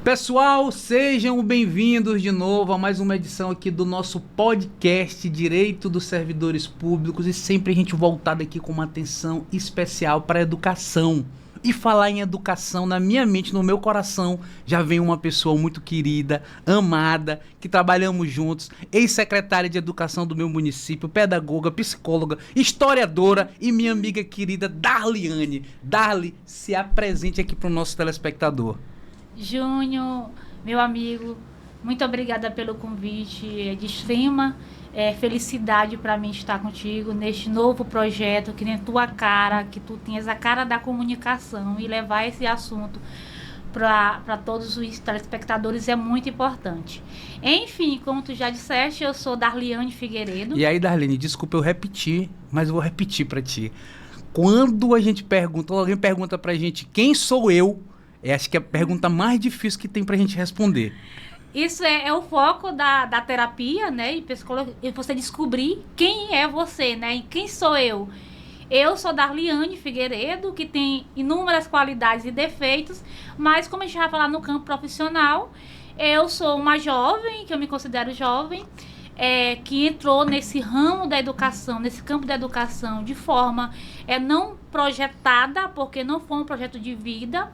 Pessoal, sejam bem-vindos de novo a mais uma edição aqui do nosso podcast Direito dos Servidores Públicos, e sempre a gente voltado aqui com uma atenção especial para a educação. E falar em educação, na minha mente, no meu coração, já vem uma pessoa muito querida, amada, que trabalhamos juntos, ex-secretária de educação do meu município, pedagoga, psicóloga, historiadora e minha amiga querida Darliane. Darli, se apresente aqui para o nosso telespectador. Júnior, meu amigo, muito obrigada pelo convite, é de extrema felicidade para mim estar contigo neste novo projeto, que nem tua cara, que tu tens a cara da comunicação, e levar esse assunto para todos os telespectadores é muito importante. Enfim, como tu já disseste, eu sou Darliane Figueiredo. E aí, Darliane, desculpa eu repetir, mas eu vou repetir para ti. Quando a gente pergunta, ou alguém pergunta pra gente quem sou eu, acho que é a pergunta mais difícil que tem pra gente responder. Isso é o foco da terapia, né? E você descobrir quem é você, né? E quem sou eu. Eu sou Darliane Figueiredo, que tem inúmeras qualidades e defeitos, mas como a gente vai falar no campo profissional, eu sou uma jovem, que eu me considero jovem, que entrou nesse ramo da educação, nesse campo da educação, de forma não projetada, porque não foi um projeto de vida.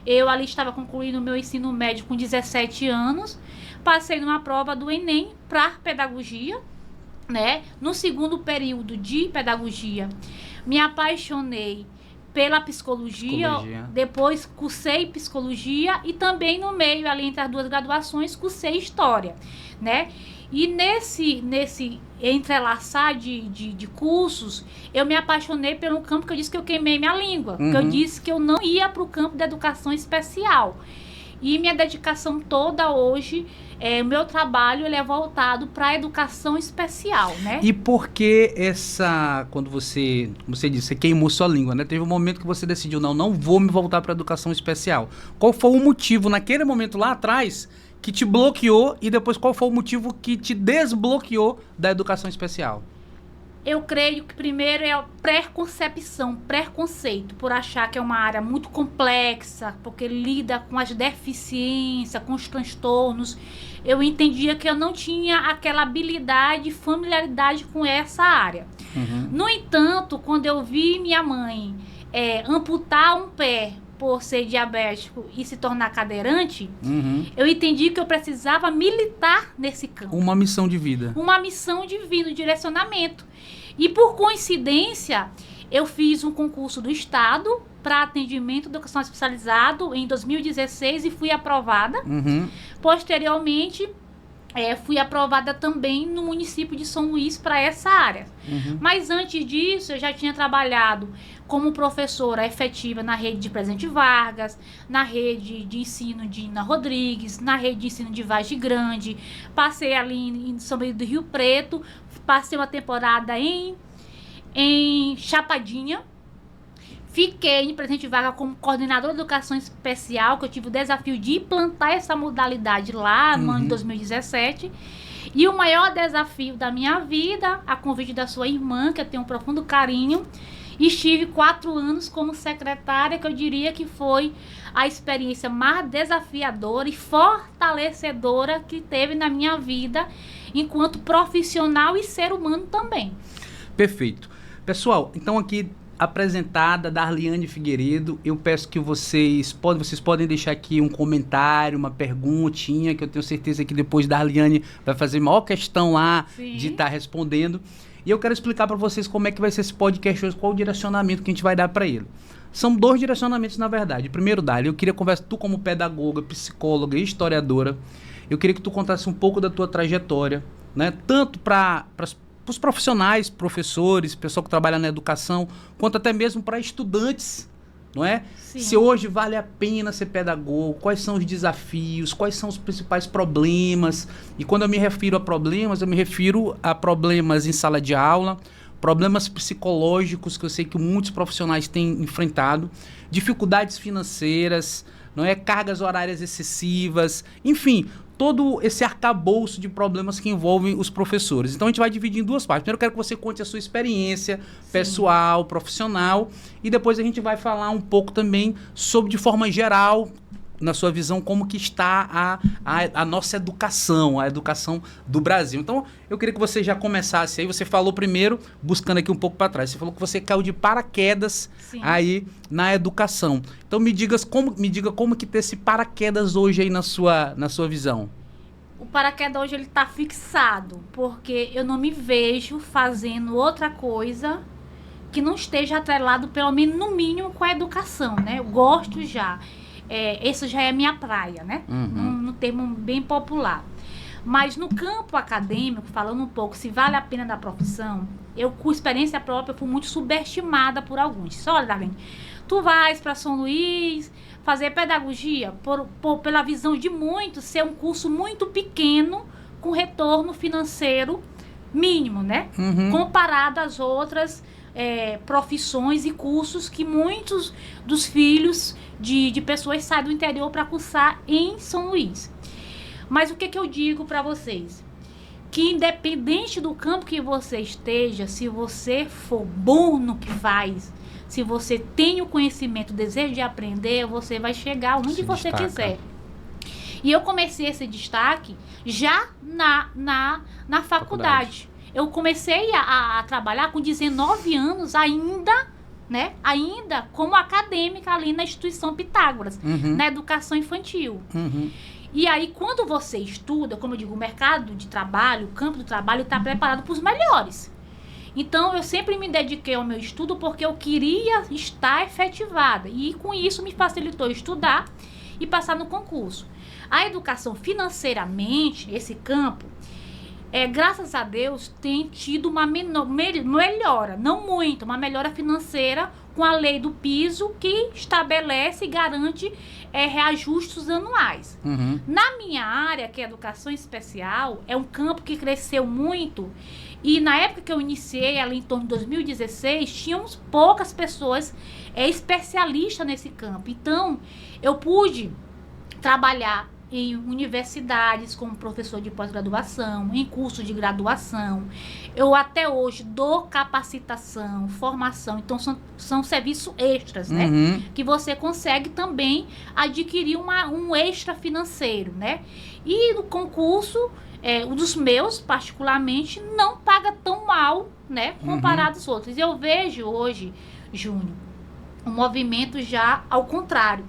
Eu ali estava concluindo o meu ensino médio com 17 anos, passei numa prova do Enem para pedagogia, né? No segundo período de pedagogia, me apaixonei pela psicologia, depois cursei psicologia e também no meio, ali entre as duas graduações, cursei história, né? E nesse entrelaçar de cursos, eu me apaixonei pelo campo que eu disse que eu queimei minha língua, que eu disse que eu não ia para o campo da educação especial. E minha dedicação toda hoje, o meu trabalho, ele é voltado para a educação especial, né? E por que quando você disse, você queimou sua língua, né? Teve um momento que você decidiu, não vou me voltar para a educação especial. Qual foi o motivo naquele momento lá atrás que te bloqueou, e depois qual foi o motivo que te desbloqueou da educação especial? Eu creio que primeiro é a preconceito, por achar que é uma área muito complexa, porque lida com as deficiências, com os transtornos. Eu entendia que eu não tinha aquela habilidade, familiaridade com essa área. No entanto, quando eu vi minha mãe amputar um pé por ser diabético e se tornar cadeirante, eu entendi que eu precisava militar nesse campo. Uma missão de vida. Uma missão divina, um direcionamento. E por coincidência, eu fiz um concurso do Estado para atendimento educacional especializado em 2016 e fui aprovada. Posteriormente, fui aprovada também no município de São Luís para essa área. Mas antes disso, eu já tinha trabalhado como professora efetiva na rede de Presidente Vargas, na rede de ensino de Ina Rodrigues, na rede de ensino de Vargem Grande. Passei ali em São Bento do Rio Preto, passei uma temporada em Chapadinha. Fiquei em Presidente Vargas como coordenadora de educação especial, que eu tive o desafio de implantar essa modalidade lá no ano de 2017. E o maior desafio da minha vida, a convite da sua irmã, que eu tenho um profundo carinho, estive 4 anos como secretária, que eu diria que foi a experiência mais desafiadora e fortalecedora que teve na minha vida, enquanto profissional e ser humano também. Perfeito. Pessoal, então aqui apresentada Darliane Figueiredo, eu peço que vocês podem deixar aqui um comentário, uma perguntinha, que eu tenho certeza que depois Darliane vai fazer maior questão lá de estar respondendo. E eu quero explicar para vocês como é que vai ser esse podcast hoje, qual o direcionamento que a gente vai dar para ele. São 2 direcionamentos, na verdade. Primeiro, Darli, eu queria conversar, tu como pedagoga, psicóloga e historiadora, eu queria que tu contasse um pouco da tua trajetória, né? Tanto para os profissionais, professores, pessoal que trabalha na educação, quanto até mesmo para estudantes, não é? Sim. Se hoje vale a pena ser pedagogo, quais são os desafios, quais são os principais problemas. E quando eu me refiro a problemas, eu me refiro a problemas em sala de aula, problemas psicológicos que eu sei que muitos profissionais têm enfrentado, dificuldades financeiras, não é? Cargas horárias excessivas, enfim, todo esse arcabouço de problemas que envolvem os professores. Então a gente vai dividir em 2 partes. Primeiro eu quero que você conte a sua experiência pessoal, profissional, e depois a gente vai falar um pouco também sobre, de forma geral, na sua visão, como que está a nossa educação, a educação do Brasil. Então, eu queria que você já começasse aí. Você falou primeiro, buscando aqui um pouco para trás, você falou que você caiu de paraquedas Sim. aí na educação. Então, me diga como que tem esse paraquedas hoje aí na sua visão. O paraquedas hoje ele tá fixado, porque eu não me vejo fazendo outra coisa que não esteja atrelado, pelo menos no mínimo, com a educação, né? Eu gosto já. Essa já é a minha praia, né? No termo bem popular. Mas no campo acadêmico, falando um pouco se vale a pena da profissão, eu, com experiência própria, fui muito subestimada por alguns. Olha, Darlene, tu vais para São Luís fazer pedagogia pela visão de muitos, ser um curso muito pequeno, com retorno financeiro mínimo, né? Comparado às outras profissões e cursos que muitos dos filhos de pessoas saem do interior para cursar em São Luís. Mas o que eu digo para vocês? Que independente do campo que você esteja, se você for bom no que faz, se você tem o conhecimento, o desejo de aprender, você vai chegar onde você quiser. E eu comecei esse destaque já na faculdade. Eu comecei a trabalhar com 19 anos ainda, né? Ainda como acadêmica ali na instituição Pitágoras, na educação infantil. E aí, quando você estuda, como eu digo, o mercado de trabalho, o campo do trabalho está preparado para os melhores. Então, eu sempre me dediquei ao meu estudo porque eu queria estar efetivada. E com isso me facilitou estudar e passar no concurso. A educação financeiramente, esse campo, graças a Deus, tem tido uma melhora, não muito, uma melhora financeira com a lei do piso que estabelece e garante reajustes anuais. Na minha área, que é educação especial, é um campo que cresceu muito e na época que eu iniciei, ali em torno de 2016, tínhamos poucas pessoas especialistas nesse campo. Então, eu pude trabalhar em universidades como professor de pós-graduação, em curso de graduação. Eu até hoje dou capacitação, formação. Então, são serviços extras, né? Que você consegue também adquirir um extra financeiro, né? E no concurso, um dos meus, particularmente, não paga tão mal, né? Comparado aos outros. Eu vejo hoje, Júnior, um movimento já ao contrário.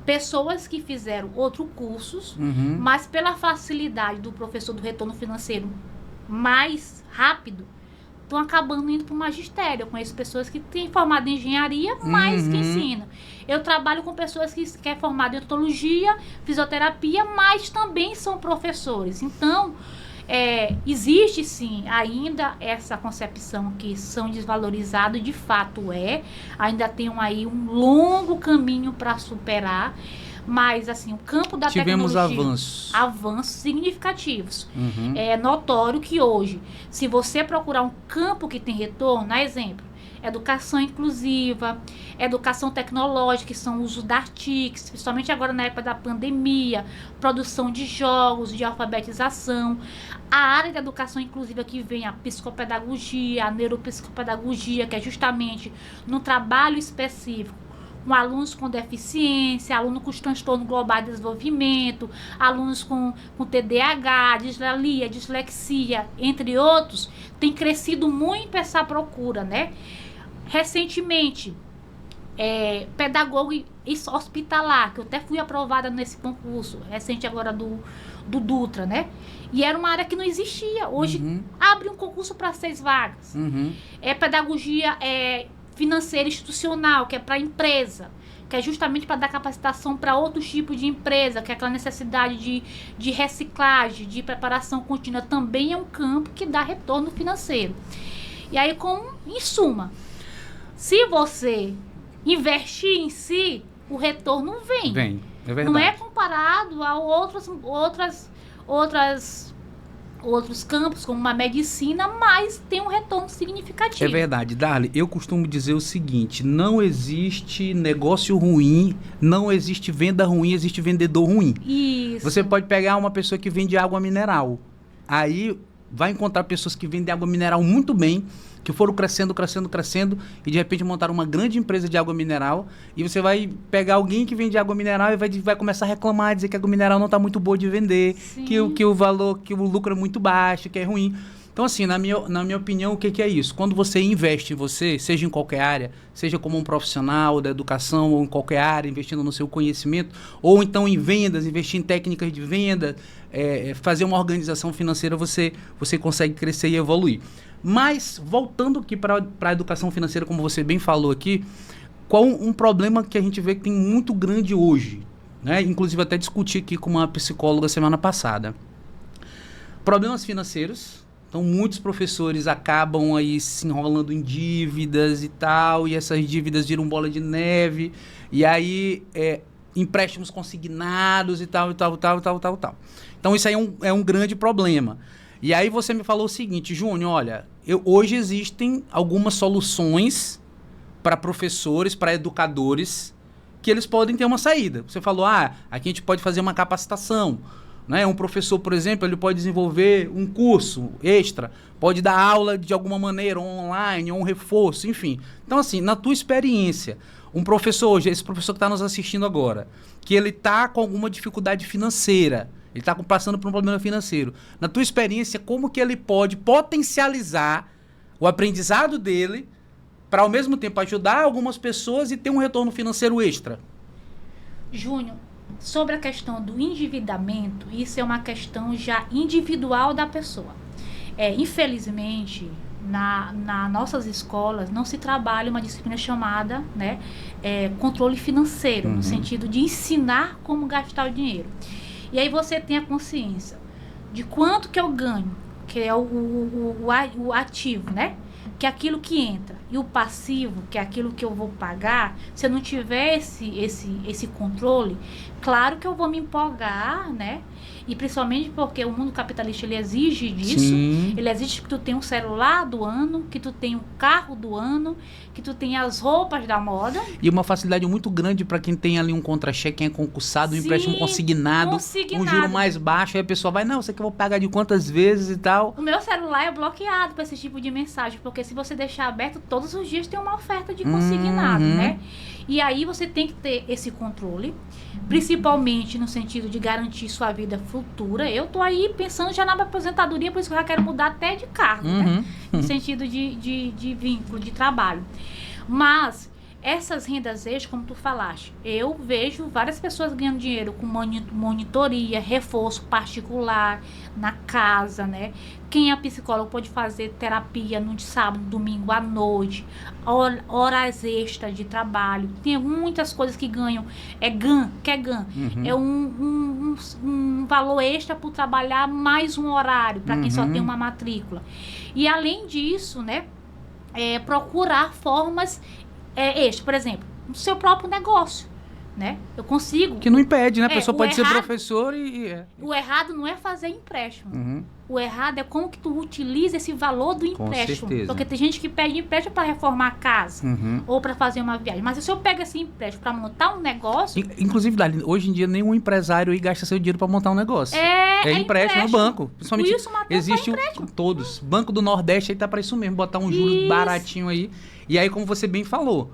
Pessoas que fizeram outros cursos, mas pela facilidade do professor do retorno financeiro mais rápido, estão acabando indo para o magistério. Eu conheço pessoas que têm formado em engenharia, mas que ensinam. Eu trabalho com pessoas que é formado em odontologia, fisioterapia, mas também são professores. Então, existe sim ainda essa concepção que são desvalorizados, de fato ainda tem aí um longo caminho para superar, mas assim, o campo da tecnologia, avanços significativos. É notório que hoje, se você procurar um campo que tem retorno, exemplo, educação inclusiva, educação tecnológica, que são o uso das TICs, principalmente agora na época da pandemia, produção de jogos, de alfabetização. A área da educação inclusiva que vem a psicopedagogia, a neuropsicopedagogia, que é justamente no trabalho específico com alunos com deficiência, alunos com transtorno global de desenvolvimento, alunos com TDAH, dislexia, entre outros, tem crescido muito essa procura, né? Recentemente, pedagogo hospitalar, que eu até fui aprovada nesse concurso, recente agora do Dutra, né? E era uma área que não existia. Hoje, abre um concurso para 6 vagas. Pedagogia financeira institucional, que é para empresa, que é justamente para dar capacitação para outros tipos de empresa, que é aquela necessidade de reciclagem, de preparação contínua, também é um campo que dá retorno financeiro. E aí, em suma, se você investir em si, o retorno vem. É verdade. Não é comparado a outros campos, como uma medicina, mas tem um retorno significativo. É verdade. Darly, eu costumo dizer o seguinte, não existe negócio ruim, não existe venda ruim, existe vendedor ruim. Isso. Você pode pegar uma pessoa que vende água mineral, aí vai encontrar pessoas que vendem água mineral muito bem, que foram crescendo, e de repente montaram uma grande empresa de água mineral, e você vai pegar alguém que vende água mineral e vai começar a reclamar, dizer que a água mineral não está muito boa de vender, que o lucro é muito baixo, que é ruim. Então, assim, na minha opinião, o que é isso? Quando você investe em você, seja em qualquer área, seja como um profissional da educação ou em qualquer área, investindo no seu conhecimento, ou então em vendas, investir em técnicas de venda, fazer uma organização financeira, você consegue crescer e evoluir. Mas, voltando aqui para a educação financeira, como você bem falou aqui, qual um problema que a gente vê que tem muito grande hoje, né? Inclusive, até discuti aqui com uma psicóloga semana passada. Problemas financeiros. Então, muitos professores acabam aí se enrolando em dívidas e tal, e essas dívidas viram bola de neve, e aí empréstimos consignados e tal. Então, isso aí é um grande problema. E aí você me falou o seguinte, Júnior, olha, hoje existem algumas soluções para professores, para educadores, que eles podem ter uma saída. Você falou, aqui a gente pode fazer uma capacitação, né? Um professor, por exemplo, ele pode desenvolver um curso extra, pode dar aula de alguma maneira, online, ou um reforço, enfim. Então, assim, na tua experiência, um professor hoje, esse professor que está nos assistindo agora, que ele está com alguma dificuldade financeira, ele está passando por um problema financeiro. Na tua experiência, como que ele pode potencializar o aprendizado dele para, ao mesmo tempo, ajudar algumas pessoas e ter um retorno financeiro extra? Júnior, sobre a questão do endividamento, isso é uma questão já individual da pessoa. Infelizmente, nas nossas escolas não se trabalha uma disciplina chamada, né, controle financeiro, no sentido de ensinar como gastar o dinheiro. E aí você tem a consciência de quanto que eu ganho, que é o ativo, né? Que é aquilo que entra. E o passivo, que é aquilo que eu vou pagar, se eu não tiver esse controle, claro que eu vou me empolgar, né? E principalmente porque o mundo capitalista, ele exige disso. Sim. Ele exige que tu tenha um celular do ano, que tu tenha um carro do ano, que tu tenha as roupas da moda. E uma facilidade muito grande para quem tem ali um contra-cheque, quem é concursado, um empréstimo consignado, um juro mais baixo, aí a pessoa vai, não, isso aqui eu vou pagar de quantas vezes e tal. O meu celular é bloqueado para esse tipo de mensagem, porque se você deixar aberto, todos os dias tem uma oferta de consignado, né? E aí você tem que ter esse controle, principalmente no sentido de garantir sua vida futura. Eu tô aí pensando já na minha aposentadoria, por isso que eu já quero mudar até de cargo, né? No sentido de vínculo, de trabalho. Mas essas rendas extras, como tu falaste, eu vejo várias pessoas ganhando dinheiro com monitoria, reforço particular na casa, né? Quem é psicólogo pode fazer terapia no sábado, domingo à noite, horas extras de trabalho. Tem muitas coisas que ganham. GAN. É um valor extra por trabalhar mais um horário, para quem só tem uma matrícula. E além disso, né? Procurar formas extras, por exemplo, no seu próprio negócio, né? Eu consigo... Que não impede, né? A pessoa pode ser professor O errado não é fazer empréstimo. O errado é como que tu utiliza esse valor do empréstimo. Com certeza. Porque tem gente que pede empréstimo para reformar a casa ou para fazer uma viagem. Mas se eu pego esse empréstimo para montar um negócio... Inclusive, Dali, hoje em dia nenhum empresário aí gasta seu dinheiro para montar um negócio. É empréstimo no banco. Principalmente Wilson Matheus existe todos. Banco do Nordeste aí tá para isso mesmo, botar um juros baratinho aí. E aí, como você bem falou,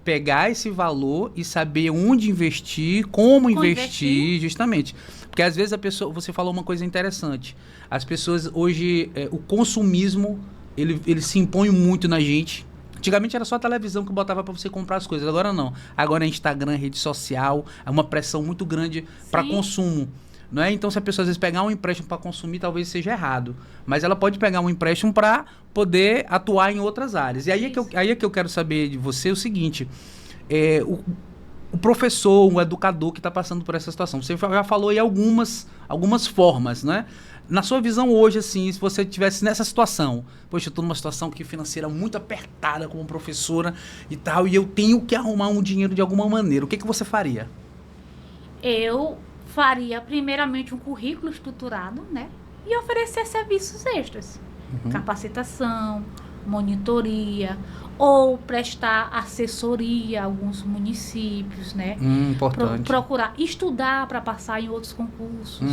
pegar esse valor e saber onde investir, como investir, justamente. Porque às vezes você falou uma coisa interessante. As pessoas hoje, o consumismo, ele se impõe muito na gente. Antigamente era só a televisão que botava para você comprar as coisas. Agora não. Agora é Instagram, rede social, é uma pressão muito grande para consumo. Não é? Então, se a pessoa às vezes pegar um empréstimo para consumir, talvez seja errado. Mas ela pode pegar um empréstimo para poder atuar em outras áreas. E aí é que eu quero saber de você o seguinte. O professor, o educador que está passando por essa situação. Você já falou aí algumas formas, né? Na sua visão hoje, assim, se você estivesse nessa situação, poxa, eu estou numa situação que financeira muito apertada como professora e tal, e eu tenho que arrumar um dinheiro de alguma maneira. O que você faria? Eu faria primeiramente um currículo estruturado, né? E oferecer serviços extras. Capacitação, monitoria, ou prestar assessoria a alguns municípios, né? Importante. Procurar estudar para passar em outros concursos.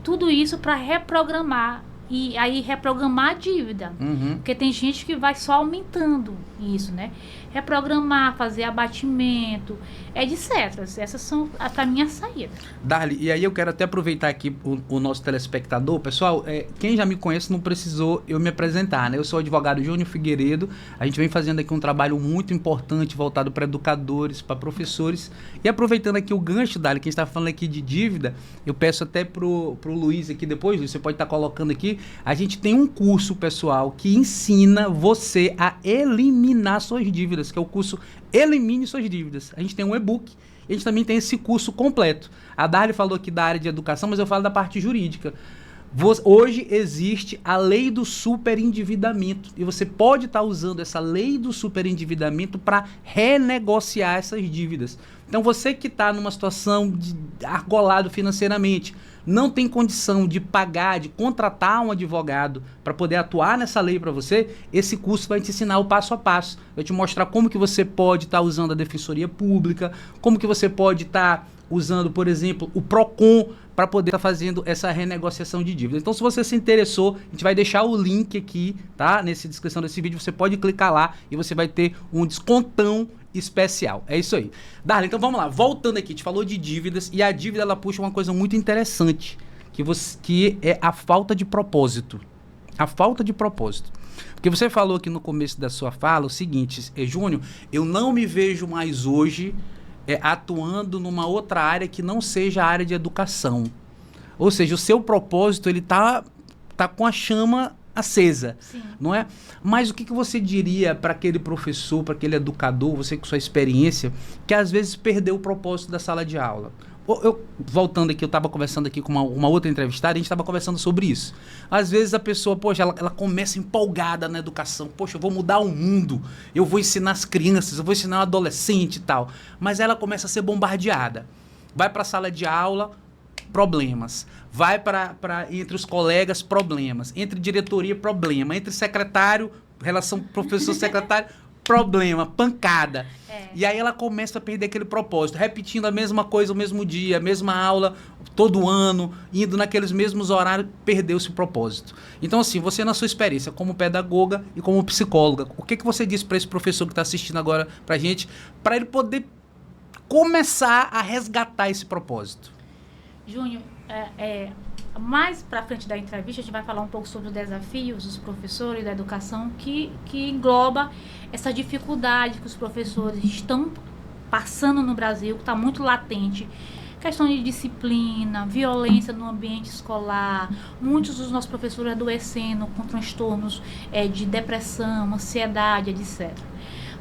Tudo isso para reprogramar e aí reprogramar a dívida. Porque tem gente que vai só aumentando isso, né? Reprogramar, fazer abatimento, etc. Essas são para mim a saída. Darly, e aí eu quero até aproveitar aqui o nosso telespectador. Pessoal, quem já me conhece não precisou eu me apresentar, né? Eu sou o advogado Júnior Figueiredo. A gente vem fazendo aqui um trabalho muito importante voltado para educadores, para professores. E aproveitando aqui o gancho, Darly, quem está falando aqui de dívida, eu peço até pro Luiz aqui depois, Luiz, você pode estar colocando aqui. A gente tem um curso, pessoal, que ensina você a eliminar suas dívidas, que é o curso Elimine Suas Dívidas. A gente tem um e-book, e a gente também tem esse curso completo. A Darly falou aqui da área de educação, mas eu falo da parte jurídica. Hoje existe a lei do superendividamento, e você pode estar usando essa lei do superendividamento para renegociar essas dívidas. Então você que está numa situação argolado financeiramente, não tem condição de pagar, de contratar um advogado para poder atuar nessa lei para você, esse curso vai te ensinar o passo a passo. Vai te mostrar como que você pode estar usando a Defensoria Pública, como que você pode estar usando, por exemplo, o PROCON para poder estar fazendo essa renegociação de dívida. Então, se você se interessou, a gente vai deixar o link aqui, tá? Nessa descrição desse vídeo, você pode clicar lá e você vai ter um descontão especial. É isso aí. Darly, então vamos lá. Voltando aqui, a gente falou de dívidas e a dívida ela puxa uma coisa muito interessante, que é a falta de propósito. A falta de propósito. Porque você falou aqui no começo da sua fala o seguinte, Júnior, eu não me vejo mais hoje atuando numa outra área que não seja a área de educação. Ou seja, o seu propósito ele tá com a chama acesa, sim, não é? Mas o que você diria para aquele professor, para aquele educador, você com sua experiência, que às vezes perdeu o propósito da sala de aula? Voltando aqui, eu estava conversando aqui com uma outra entrevistada, a gente estava conversando sobre isso. Às vezes a pessoa, poxa, ela começa empolgada na educação. Poxa, eu vou mudar o mundo, eu vou ensinar as crianças, eu vou ensinar o adolescente e tal. Mas ela começa a ser bombardeada. Vai para a sala de aula, problemas. Vai para entre os colegas, problemas. Entre diretoria, problema. Entre secretário, relação professor-secretário, problema, pancada. E aí ela começa a perder aquele propósito, repetindo a mesma coisa o mesmo dia, a mesma aula todo ano, indo naqueles mesmos horários, perdeu-se o propósito. Então assim, você na sua experiência como pedagoga e como psicóloga, o que você diz para esse professor que está assistindo agora pra gente, para ele poder começar a resgatar esse propósito? Júnior, mais para frente da entrevista a gente vai falar um pouco sobre os desafios dos professores da educação que engloba essa dificuldade que os professores estão passando no Brasil, que está muito latente. Questão de disciplina, violência no ambiente escolar, muitos dos nossos professores adoecendo com transtornos de depressão, ansiedade, etc.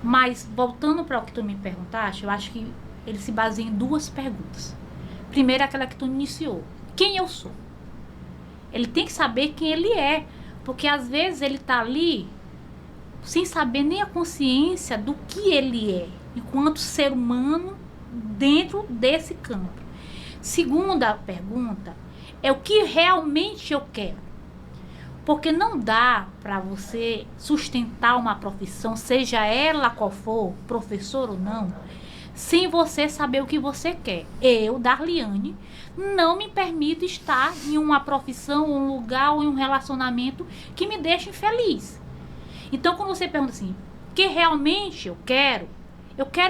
Mas, voltando para o que tu me perguntaste, eu acho que ele se baseia em duas perguntas. Primeiro, aquela que tu iniciou. Quem eu sou? Ele tem que saber quem ele é, porque às vezes ele está ali sem saber nem a consciência do que ele é, enquanto ser humano dentro desse campo. Segunda pergunta é o que realmente eu quero. Porque não dá para você sustentar uma profissão, seja ela qual for, professor ou não, sem você saber o que você quer. Eu, Darliane, não me permito estar em uma profissão, um lugar ou em um relacionamento que me deixe infeliz. Então, quando você pergunta assim, o que realmente eu quero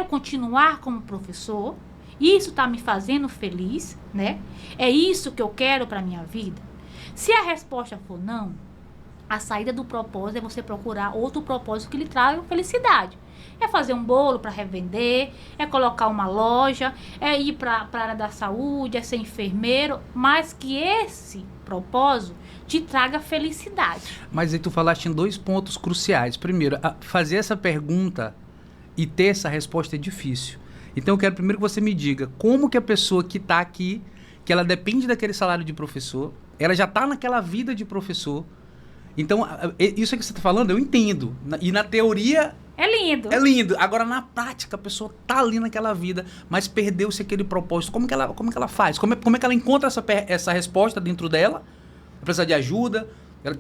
continuar como professor, isso está me fazendo feliz, né? É isso que eu quero para minha vida? Se a resposta for não, a saída do propósito é você procurar outro propósito que lhe traga felicidade. É fazer um bolo para revender, é colocar uma loja, é ir para a área da saúde, é ser enfermeiro, mas que esse propósito te traga felicidade. Mas aí tu falaste em dois pontos cruciais. Primeiro, fazer essa pergunta e ter essa resposta é difícil. Então eu quero primeiro que você me diga como que a pessoa que está aqui, que ela depende daquele salário de professor, ela já está naquela vida de professor. Então, isso que você está falando, eu entendo. E na teoria... É lindo. É lindo. Agora, na prática, a pessoa tá ali naquela vida, mas perdeu-se aquele propósito. Como que ela faz? Como é que ela encontra essa resposta dentro dela? Precisa de ajuda?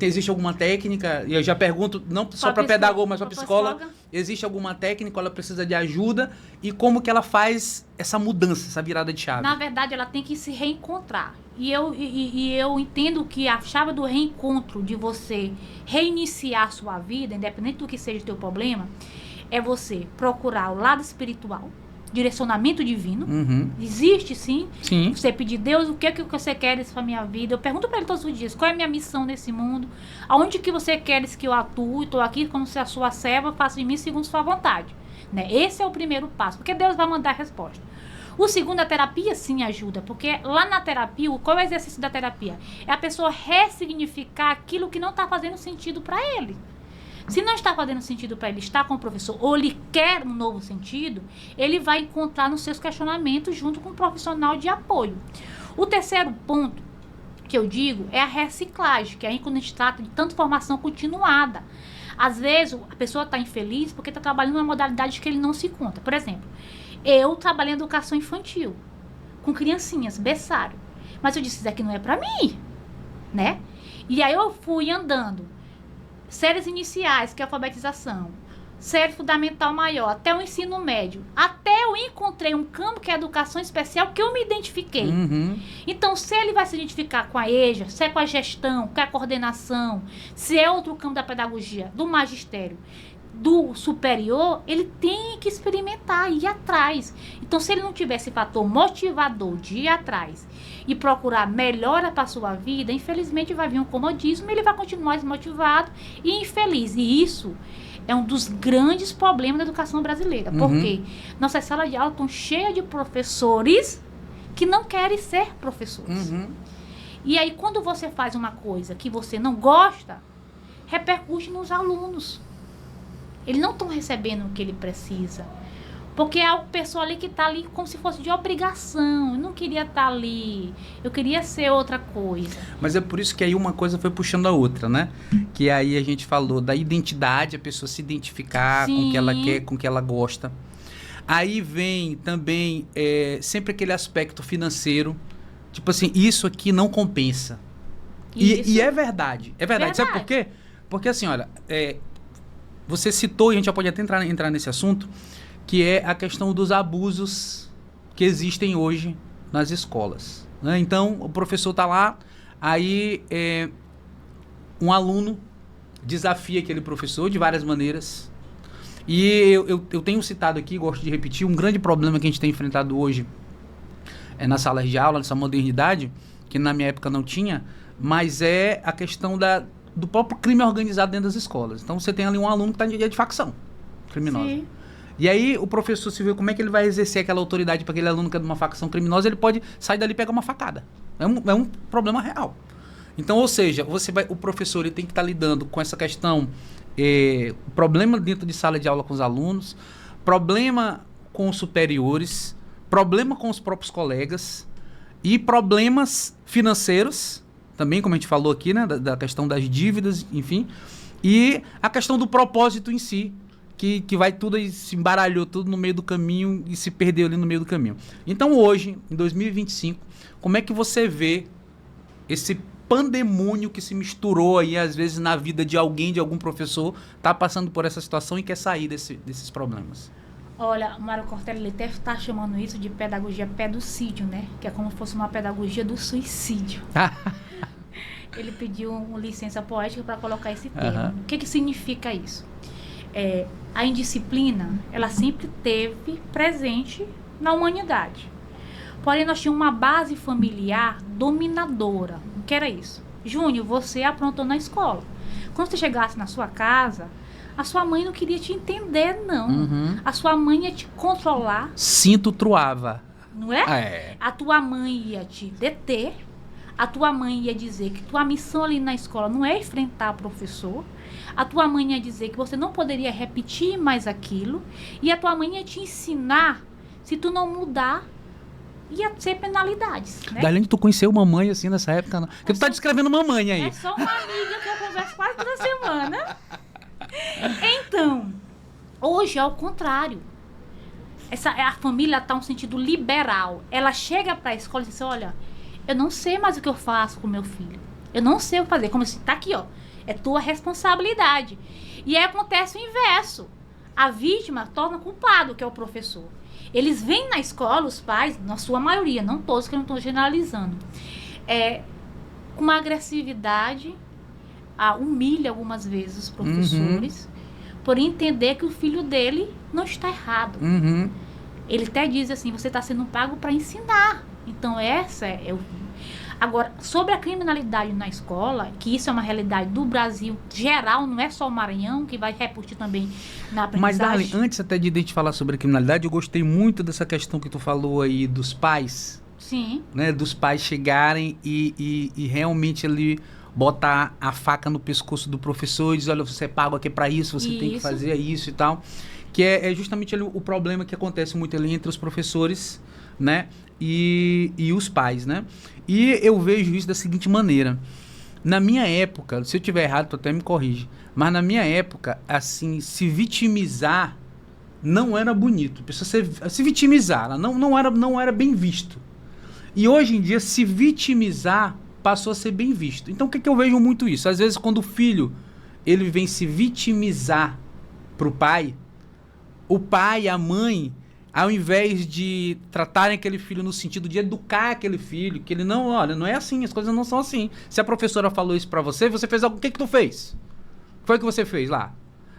Existe alguma técnica? E eu já pergunto, não só para pedagogo, mas para psicóloga. Existe alguma técnica? Ela precisa de ajuda? E como que ela faz essa mudança, essa virada de chave? Na verdade, ela tem que se reencontrar. E eu entendo que a chave do reencontro, de você reiniciar a sua vida, independente do que seja o teu problema, é você procurar o lado espiritual, direcionamento divino. Existe sim. Você pedir, Deus, o que é que você quer para minha vida? Eu pergunto para ele todos os dias, qual é a minha missão nesse mundo? Aonde que você quer que eu atue? Estou aqui como se a sua serva, faça de mim segundo sua vontade. Né? Esse é o primeiro passo, porque Deus vai mandar a resposta. O segundo, a terapia sim ajuda, porque lá na terapia, qual é o exercício da terapia? É a pessoa ressignificar aquilo que não está fazendo sentido para ele. Se não está fazendo sentido para ele estar com o professor, ou ele quer um novo sentido, ele vai encontrar nos seus questionamentos junto com um profissional de apoio. O terceiro ponto que eu digo é a reciclagem, que é aí quando a gente trata de tanto formação continuada. Às vezes, a pessoa está infeliz porque está trabalhando numa modalidade que ele não se conta. Por exemplo, eu trabalhei em educação infantil, com criancinhas, berçário. Mas eu disse, isso aqui não é para mim, né? E aí eu fui andando. Séries iniciais, que é a alfabetização, série fundamental maior, até o ensino médio. Até eu encontrei um campo que é a educação especial, que eu me identifiquei. Então, se ele vai se identificar com a EJA, se é com a gestão, com a coordenação, se é outro campo da pedagogia, do magistério, do superior, ele tem que experimentar, ir atrás. Então, se ele não tiver esse fator motivador de ir atrás e procurar melhora para a sua vida, infelizmente vai vir um comodismo e ele vai continuar desmotivado e infeliz. E isso é um dos grandes problemas da educação brasileira. Porque nossas salas de aula estão cheias de professores que não querem ser professores. E aí, quando você faz uma coisa que você não gosta, repercute nos alunos. Eles não estão recebendo o que ele precisa. Porque é uma pessoa ali que está ali como se fosse de obrigação. Eu não queria estar ali. Eu queria ser outra coisa. Mas é por isso que aí uma coisa foi puxando a outra, né? Que aí a gente falou da identidade, a pessoa se identificar com o que ela quer, com o que ela gosta. Aí vem também sempre aquele aspecto financeiro. Tipo assim, isso aqui não compensa. E é verdade. É verdade. Sabe por quê? Porque assim, olha... você citou, e a gente já pode até entrar nesse assunto, que é a questão dos abusos que existem hoje nas escolas. Né? Então, o professor está lá, aí um aluno desafia aquele professor de várias maneiras. E eu tenho citado aqui, gosto de repetir, um grande problema que a gente tem enfrentado hoje nas salas de aula, nessa modernidade, que na minha época não tinha, mas é a questão do próprio crime organizado dentro das escolas. Então, você tem ali um aluno que está de facção criminosa. Sim. E aí, o professor se vê como é que ele vai exercer aquela autoridade para aquele aluno que é de uma facção criminosa, ele pode sair dali e pegar uma facada. É um problema real. Então, ou seja, o professor ele tem que estar lidando com essa questão, problema dentro de sala de aula com os alunos, problema com os superiores, problema com os próprios colegas e problemas financeiros, também, como a gente falou aqui, né, da questão das dívidas, enfim, e a questão do propósito em si, que vai tudo e se embaralhou tudo no meio do caminho e se perdeu ali no meio do caminho. Então, hoje, em 2025, como é que você vê esse pandemônio que se misturou aí, às vezes, na vida de alguém, de algum professor, tá passando por essa situação e quer sair desses problemas? Olha, o Mário Cortella, ele até está chamando isso de pedagogia pedocídio, né? Que é como se fosse uma pedagogia do suicídio. Ele pediu uma licença poética para colocar esse termo. O que significa isso? A indisciplina, ela sempre esteve presente na humanidade. Porém, nós tínhamos uma base familiar dominadora. O que era isso? Júnior, você aprontou na escola. Quando você chegasse na sua casa, a sua mãe não queria te entender, não. A sua mãe ia te controlar. Cinto truava. Não é? A tua mãe ia te deter. A tua mãe ia dizer que tua missão ali na escola não é enfrentar o professor. A tua mãe ia dizer que você não poderia repetir mais aquilo. E a tua mãe ia te ensinar, se tu não mudar, ia ser penalidades, né? Dalene, tu conheceu mamãe assim nessa época? Não? Porque tu tá descrevendo mamãe aí. É só uma amiga que eu converso quase toda semana. Então, hoje é o contrário. A família está um sentido liberal. Ela chega para a escola e diz assim, olha, eu não sei mais o que eu faço com meu filho. Eu não sei o que fazer. Como se tá aqui, ó. É tua responsabilidade. E aí acontece o inverso. A vítima torna culpado, que é o professor. Eles vêm na escola, os pais, na sua maioria, não todos, que eu não estou generalizando, com uma agressividade, humilha algumas vezes os professores, por entender que o filho dele não está errado. Ele até diz assim, você está sendo pago para ensinar. Então essa é o... Agora, sobre a criminalidade na escola, que isso é uma realidade do Brasil geral, não é só o Maranhão, que vai repercutir também na aprendizagem. Mas, Darlene, antes até de a gente falar sobre a criminalidade, eu gostei muito dessa questão que tu falou aí dos pais. Sim. Né, dos pais chegarem e realmente ali botar a faca no pescoço do professor e dizer, olha, você é pago aqui para isso, você tem que fazer isso e tal. Que é justamente ali o problema que acontece muito ali entre os professores, né, e os pais, né? E eu vejo isso da seguinte maneira. Na minha época, se eu tiver errado, tu até me corrige, mas na minha época, assim, se vitimizar não era bonito. A pessoa se vitimizar, não era bem visto. E hoje em dia, se vitimizar passou a ser bem visto. Então, o que eu vejo muito isso? Às vezes, quando o filho ele vem se vitimizar pro pai, o pai, a mãe, ao invés de tratarem aquele filho no sentido de educar aquele filho, que ele não, olha, não é assim, as coisas não são assim. Se a professora falou isso pra você, você fez algo, o que tu fez? O que foi que você fez lá?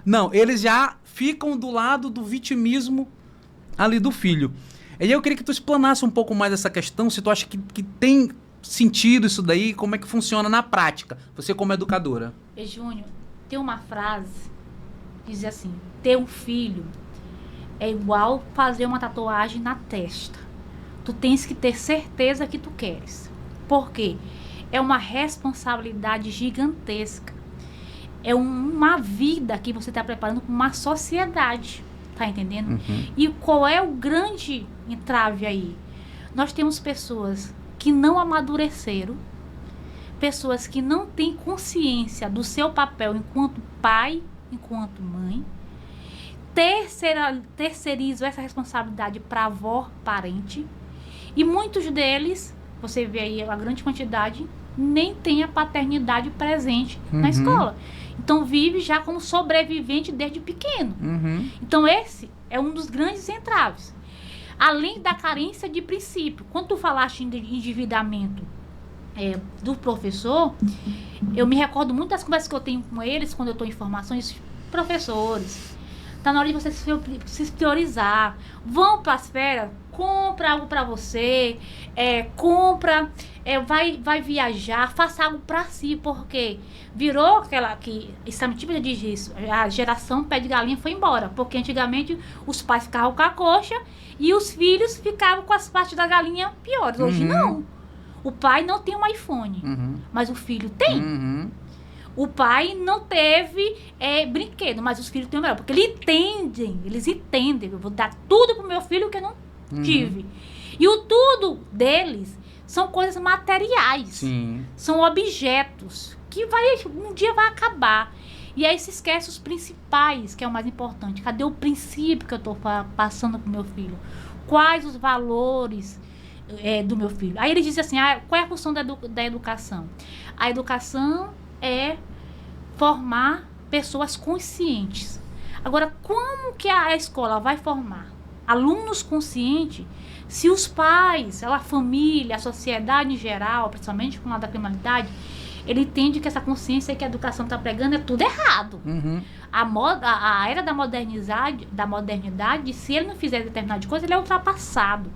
Não, eles já ficam do lado do vitimismo ali do filho. E aí eu queria que tu explanasse um pouco mais essa questão, se tu acha que tem sentido isso daí, como é que funciona na prática, você como educadora. Júnior, tem uma frase que diz assim, ter um filho é igual fazer uma tatuagem na testa. Tu tens que ter certeza que tu queres. Por quê? É uma responsabilidade gigantesca. É uma vida que você está preparando para uma sociedade. Tá entendendo? E qual é o grande entrave aí? Nós temos pessoas que não amadureceram, pessoas que não têm consciência do seu papel enquanto pai, enquanto mãe, terceirizam essa responsabilidade para avó, parente, e muitos deles, você vê aí a grande quantidade, nem tem a paternidade presente na escola. Então vive já como sobrevivente desde pequeno. Então esse é um dos grandes entraves. Além da carência de princípio. Quando tu falaste em endividamento do professor, eu me recordo muito das conversas que eu tenho com eles, quando eu estou em formações, professores. Tá na hora de você se priorizar. Vão para as férias, compra algo para você, vai viajar, faça algo para si, porque virou aquela que, essa típica diz isso, a geração pé de galinha foi embora, porque antigamente os pais ficavam com a coxa e os filhos ficavam com as partes da galinha piores. Hoje não. O pai não tem um iPhone, mas o filho tem. O pai não teve brinquedo, mas os filhos têm o melhor. Porque eles entendem. Eu vou dar tudo pro meu filho que eu não tive. E o tudo deles são coisas materiais. Sim. São objetos que um dia vai acabar. E aí se esquece os principais, que é o mais importante. Cadê o princípio que eu estou passando pro meu filho? Quais os valores do meu filho? Aí ele diz assim, qual é a função da educação? A educação é formar pessoas conscientes. Agora, como que a escola vai formar alunos conscientes se os pais, a família, a sociedade em geral, principalmente com o lado da criminalidade, ele entende que essa consciência que a educação está pregando é tudo errado. A era da modernidade, se ele não fizer determinada coisa, ele é ultrapassado.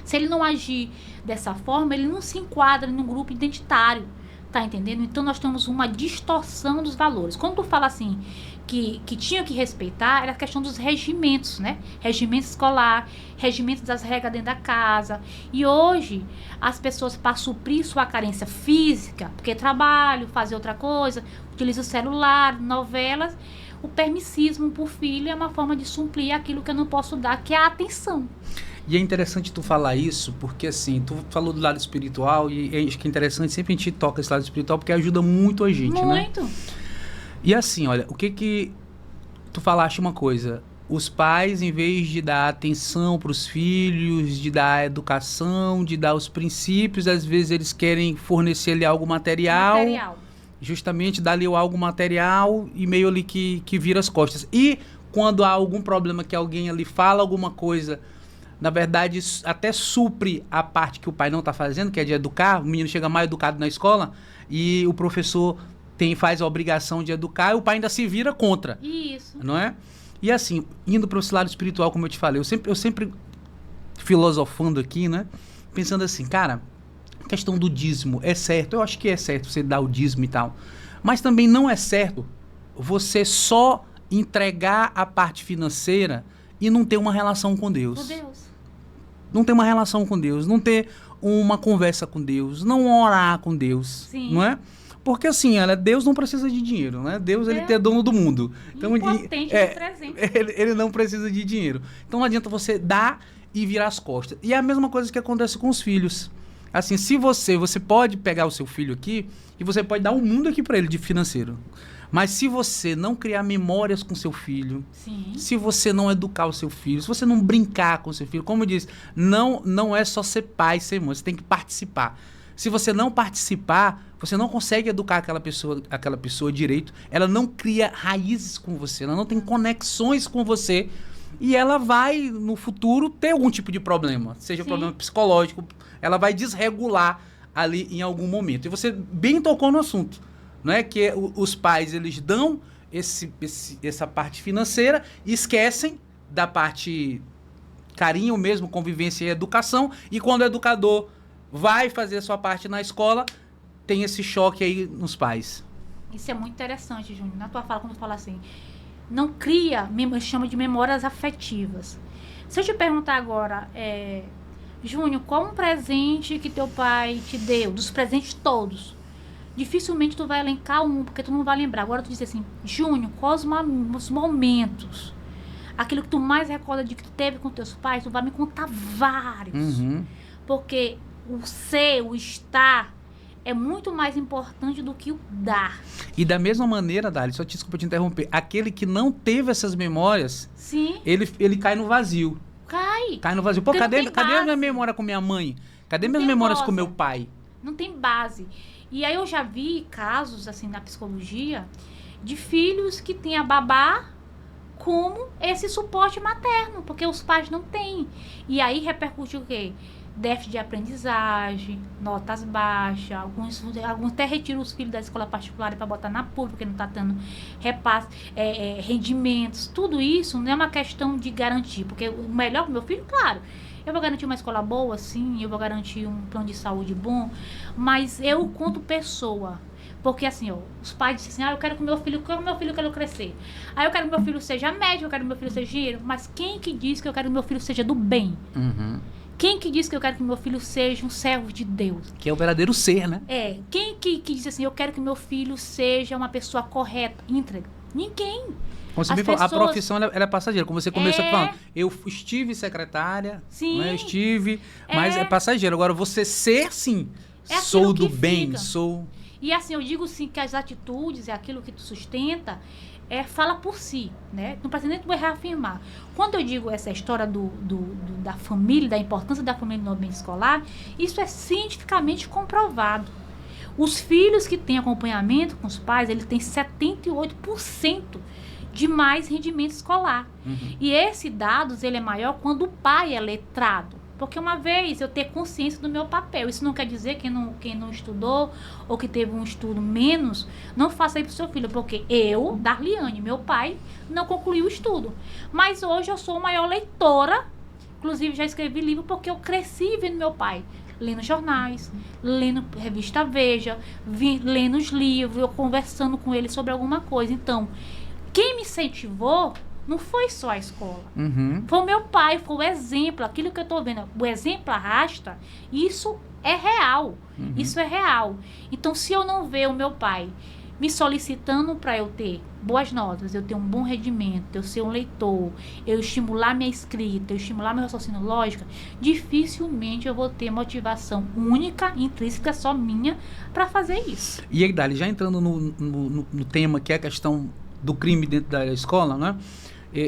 Se ele não agir dessa forma, ele não se enquadra num grupo identitário. Tá entendendo? Então nós temos uma distorção dos valores. Quando tu fala assim que tinha que respeitar, era a questão dos regimentos, né? Regimento escolar, regimentos das regras dentro da casa. E hoje as pessoas, para suprir sua carência física, porque trabalho, fazer outra coisa, utiliza o celular, novelas, o permissismo por filho é uma forma de suprir aquilo que eu não posso dar, que é a atenção. E é interessante tu falar isso, porque assim, tu falou do lado espiritual, e acho que é interessante, sempre a gente toca esse lado espiritual, porque ajuda muito a gente, né? Muito. E assim, olha, o que tu falaste uma coisa, os pais, em vez de dar atenção para os filhos, de dar educação, de dar os princípios, às vezes eles querem fornecer-lhe algo material, justamente dar-lhe algo material e meio ali que vira as costas. E quando há algum problema que alguém ali fala alguma coisa, na verdade até supre a parte que o pai não está fazendo, que é de educar, o menino chega mal educado na escola e o professor faz a obrigação de educar e o pai ainda se vira contra. Isso. Não é? E assim, indo para esse lado espiritual, como eu te falei, eu sempre filosofando aqui, né? Pensando assim, cara, a questão do dízimo é certo, eu acho que é certo você dar o dízimo e tal, mas também não é certo você só entregar a parte financeira e não ter uma relação com Deus. Com Deus. Não ter uma relação com Deus, não ter uma conversa com Deus, não orar com Deus, Sim. não é? Porque assim, Deus não precisa de dinheiro, né? Deus, ele é dono do mundo. Então, presente. Ele não precisa de dinheiro. Então não adianta você dar e virar as costas. E é a mesma coisa que acontece com os filhos. Assim, se você pode pegar o seu filho aqui e você pode dar um mundo aqui para ele de financeiro. Mas se você não criar memórias com seu filho, Sim. se você não educar o seu filho, se você não brincar com o seu filho, como eu disse, não é só ser pai, ser mãe, você tem que participar. Se você não participar, você não consegue educar aquela pessoa direito, ela não cria raízes com você, ela não tem conexões com você e ela vai, no futuro, ter algum tipo de problema, seja Sim. problema psicológico, ela vai desregular ali em algum momento. E você bem tocou no assunto, não é? Que os pais, eles dão essa parte financeira e esquecem da parte carinho mesmo, convivência e educação, e quando o educador vai fazer a sua parte na escola, tem esse choque aí nos pais. Isso é muito interessante, Júnior. Na tua fala, quando tu fala assim, não cria, chama de memórias afetivas. Se eu te perguntar agora, Júnior, qual um presente que teu pai te deu, dos presentes todos? Dificilmente tu vai elencar um, porque tu não vai lembrar. Agora tu diz assim, Júnior, quais os momentos, aquilo que tu mais recorda de que tu teve com teus pais, tu vai me contar vários. Uhum. Porque o ser, o estar, é muito mais importante do que o dar. E da mesma maneira, Dali, só desculpa te interromper, aquele que não teve essas memórias, Sim. ele cai no vazio. Cai no vazio. Pô, cadê a minha memória com minha mãe? Cadê minhas memórias com meu pai? Não tem base. E aí eu já vi casos, assim, na psicologia, de filhos que têm a babá como esse suporte materno, porque os pais não têm. E aí repercute o quê? Déficit de aprendizagem, notas baixas, alguns até retiram os filhos da escola particular para botar na pública, porque não está dando repasse, rendimentos. Tudo isso não é uma questão de garantir, porque o melhor para o meu filho, claro, eu vou garantir uma escola boa, sim, eu vou garantir um plano de saúde bom, mas eu, quanto pessoa, porque assim, os pais dizem assim, eu quero que meu filho crescer. Aí eu quero que meu filho seja médico, eu quero que meu filho seja engenheiro, mas quem que diz que eu quero que meu filho seja do bem? Uhum. Quem que diz que eu quero que meu filho seja um servo de Deus? Que é o verdadeiro ser, né? Quem que diz assim, eu quero que meu filho seja uma pessoa correta, íntegra? Ninguém. Como você bem falou, a profissão ela é passageira. Como você começou falando, eu estive secretária, sim, né? Mas é passageiro. Agora, você ser, sim, sou do bem, sou... E assim, eu digo sim que as atitudes, aquilo que tu sustenta, fala por si, né? Não precisa nem tu reafirmar. Quando eu digo essa história da família, da importância da família no ambiente escolar, isso é cientificamente comprovado. Os filhos que têm acompanhamento com os pais, eles têm 78% de mais rendimento escolar. Uhum. E esse dados, ele é maior quando o pai é letrado. Porque uma vez eu ter consciência do meu papel, isso não quer dizer que quem não estudou ou que teve um estudo menos, não faça isso pro seu filho, porque eu, Darliane, meu pai, não concluí o estudo. Mas hoje eu sou a maior leitora, inclusive já escrevi livro porque eu cresci vendo meu pai, lendo jornais, lendo revista Veja, lendo os livros, eu conversando com ele sobre alguma coisa. Então, quem me incentivou não foi só a escola. Uhum. Foi o meu pai, foi o exemplo, aquilo que eu estou vendo. O exemplo arrasta, isso é real. Uhum. Isso é real. Então, se eu não ver o meu pai me solicitando para eu ter boas notas, eu ter um bom rendimento, eu ser um leitor, eu estimular minha escrita, eu estimular meu raciocínio lógico, dificilmente eu vou ter motivação única, intrínseca, só minha, para fazer isso. E aí, Dali, já entrando no tema que é a questão do crime dentro da escola, né?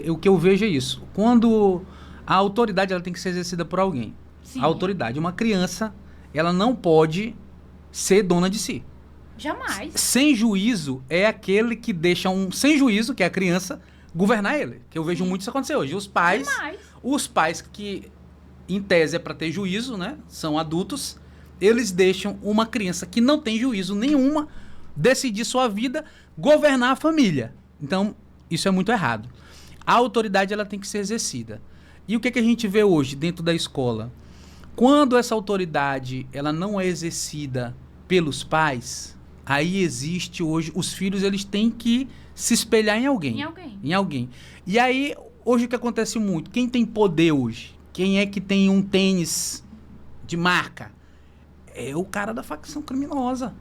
O que eu vejo é isso. Quando a autoridade ela tem que ser exercida por alguém. Sim. A autoridade. Uma criança, ela não pode ser dona de si. Jamais. Sem juízo é aquele que deixa um sem juízo, que é a criança, governar ele. Que eu vejo muito isso acontecer hoje. Os pais que, em tese, é para ter juízo, né? São adultos, eles deixam uma criança que não tem juízo nenhuma decidir sua vida, governar a família. Então, isso é muito errado. A autoridade ela tem que ser exercida. E o que a gente vê hoje dentro da escola? Quando essa autoridade ela não é exercida pelos pais, aí existe hoje, os filhos eles têm que se espelhar em alguém. Em alguém. E aí, hoje o que acontece muito? Quem tem poder hoje? Quem é que tem um tênis de marca? É o cara da facção criminosa.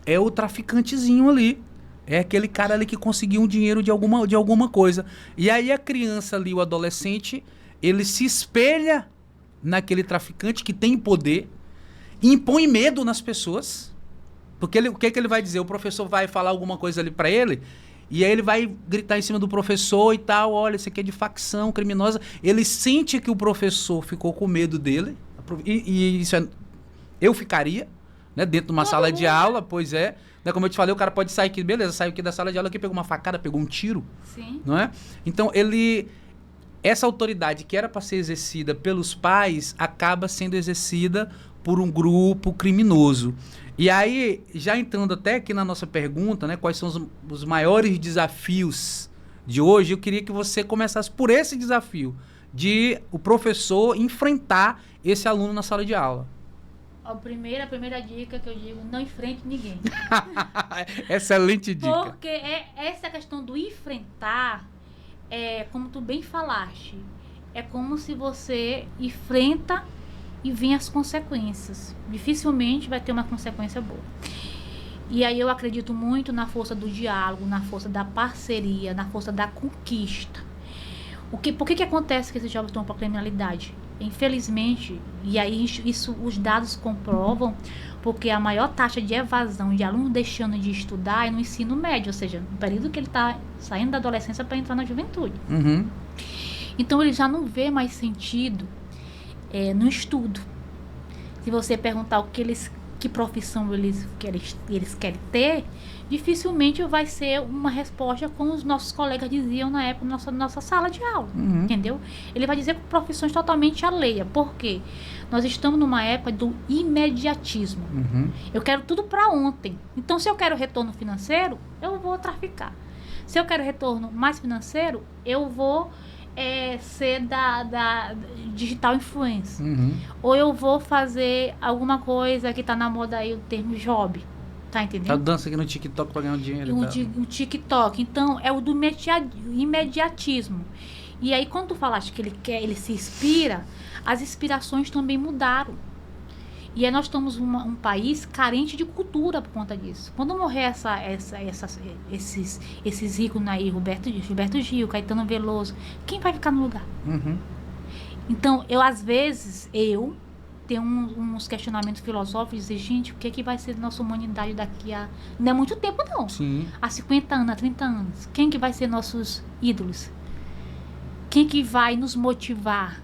É o traficantezinho ali. É aquele cara ali que conseguiu um dinheiro de alguma coisa. E aí a criança ali, o adolescente, ele se espelha naquele traficante que tem poder, impõe medo nas pessoas. Porque o que ele vai dizer? O professor vai falar alguma coisa ali pra ele, e aí ele vai gritar em cima do professor e tal, olha, isso aqui é de facção criminosa. Ele sente que o professor ficou com medo dele, e isso é... Eu ficaria, né, dentro de uma sala de aula, pois é. Né, como eu te falei, o cara pode sair aqui, beleza, saiu aqui da sala de aula, aqui pegou uma facada, pegou um tiro. Sim. Não é? Então, essa autoridade que era para ser exercida pelos pais, acaba sendo exercida por um grupo criminoso. E aí, já entrando até aqui na nossa pergunta, né, quais são os maiores desafios de hoje, eu queria que você começasse por esse desafio, de o professor enfrentar esse aluno na sala de aula. A primeira dica que eu digo, não enfrente ninguém. Excelente dica. Porque essa questão do enfrentar, como tu bem falaste, é como se você enfrenta e vem as consequências. Dificilmente vai ter uma consequência boa. E aí eu acredito muito na força do diálogo, na força da parceria, na força da conquista. Por que acontece que esses jovens estão para a criminalidade? Infelizmente, e aí isso os dados comprovam, porque a maior taxa de evasão de alunos deixando de estudar é no ensino médio, ou seja, no período que ele está saindo da adolescência para entrar na juventude. Uhum. Então ele já não vê mais sentido no estudo. Se você perguntar que profissão eles querem ter, dificilmente vai ser uma resposta como os nossos colegas diziam na época na nossa sala de aula, entendeu? Ele vai dizer com profissões totalmente alheias. Por quê? Nós estamos numa época do imediatismo. Eu quero tudo para ontem. Então, se eu quero retorno financeiro, eu vou traficar. Se eu quero retorno mais financeiro, eu vou ser da digital influencer. Ou eu vou fazer alguma coisa que tá na moda aí, o termo job. Tá entendendo? Tá dança aqui no TikTok pra ganhar dinheiro. O TikTok. Então, é o do imediatismo. E aí, quando tu falaste que ele se inspira, as inspirações também mudaram. E aí nós estamos um país carente de cultura por conta disso. Quando morrer esses ícones aí, Gilberto Gil, Caetano Veloso, quem vai ficar no lugar? Então, às vezes, tenho uns questionamentos filosóficos de dizer, gente, o que vai ser da nossa humanidade daqui a... Não é muito tempo, não. Sim. Há 50 anos, há 30 anos. Quem que vai ser nossos ídolos? Quem que vai nos motivar?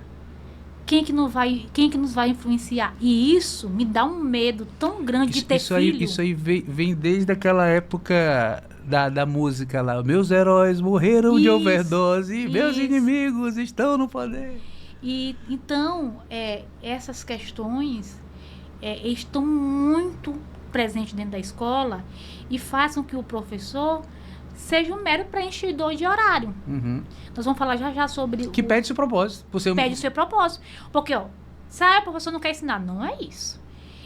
Quem que nos vai influenciar? E isso me dá um medo tão grande de ter filho. Isso aí vem desde aquela época da música lá. Meus heróis morreram de overdose, meus inimigos estão no poder. E então, essas questões estão muito presentes dentro da escola e façam que o professor seja um mero preenchedor de horário. Nós vamos falar já sobre... Que perde seu propósito. Perde o seu propósito. Porque, o professor não quer ensinar. Não é isso.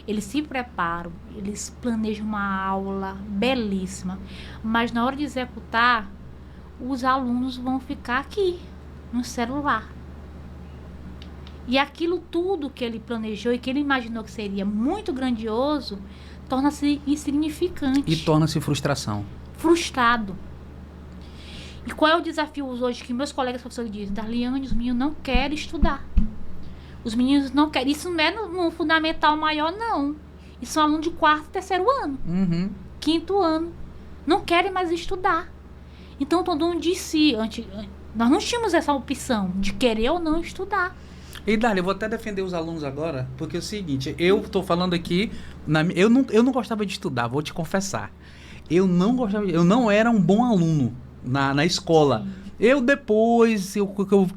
Eles se preparam, eles planejam uma aula belíssima, mas na hora de executar, os alunos vão ficar aqui, no celular. E aquilo tudo que ele planejou e que ele imaginou que seria muito grandioso, torna-se insignificante. E torna-se frustração. Frustrado. E qual é o desafio hoje que meus colegas professores dizem? Darliane, os meninos não querem estudar. Os meninos não querem. Isso não é no fundamental maior, não. Isso são alunos de 4º e 3º ano. 5º ano. Não querem mais estudar. Então, todo mundo de si. Nós não tínhamos essa opção de querer ou não estudar. E Dália, eu vou até defender os alunos agora, porque é o seguinte, eu estou falando aqui, eu não gostava de estudar, vou te confessar. Eu não era um bom aluno na escola. Depois que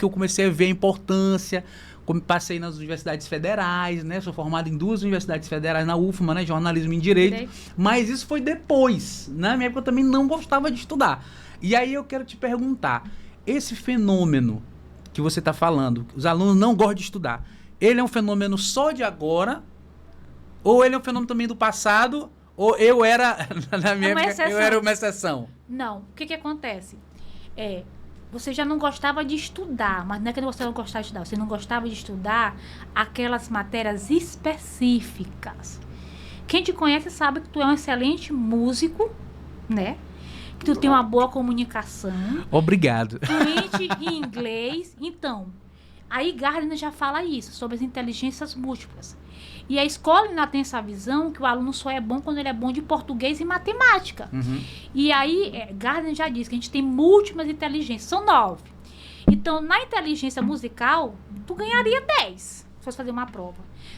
eu comecei a ver a importância, como passei nas universidades federais, né? Sou formado em 2 universidades federais, na UFMA, né? Jornalismo e Direito. Mas isso foi depois. Na minha época eu também não gostava de estudar. E aí eu quero te perguntar, esse fenômeno que você está falando, os alunos não gostam de estudar, ele é um fenômeno só de agora? Ou ele é um fenômeno também do passado? Ou eu era, na minha época, eu era uma exceção? Não. O que acontece? Você já não gostava de estudar, mas não é que você não gostava de estudar, você não gostava de estudar aquelas matérias específicas. Quem te conhece sabe que tu é um excelente músico, né? Que tu tem uma boa comunicação. Obrigado. Fluente em inglês. Então, aí Gardner já fala isso, sobre as inteligências múltiplas. E a escola ainda tem essa visão que o aluno só é bom quando ele é bom de português e matemática. Uhum. E aí, Gardner já diz que a gente tem múltiplas inteligências, são 9. Então, na inteligência musical, tu ganharia 10, se fosse fazer uma prova.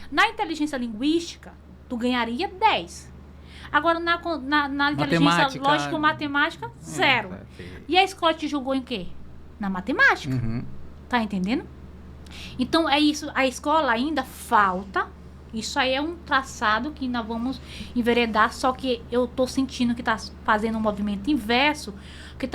Na inteligência linguística, tu ganharia 10. Agora, na inteligência lógico-matemática, 0. E a escola te julgou em quê? Na matemática. Uhum. Tá entendendo? Então, é isso. A escola ainda falta. Isso aí é um traçado que nós vamos enveredar, só que eu tô sentindo que tá fazendo um movimento inverso, que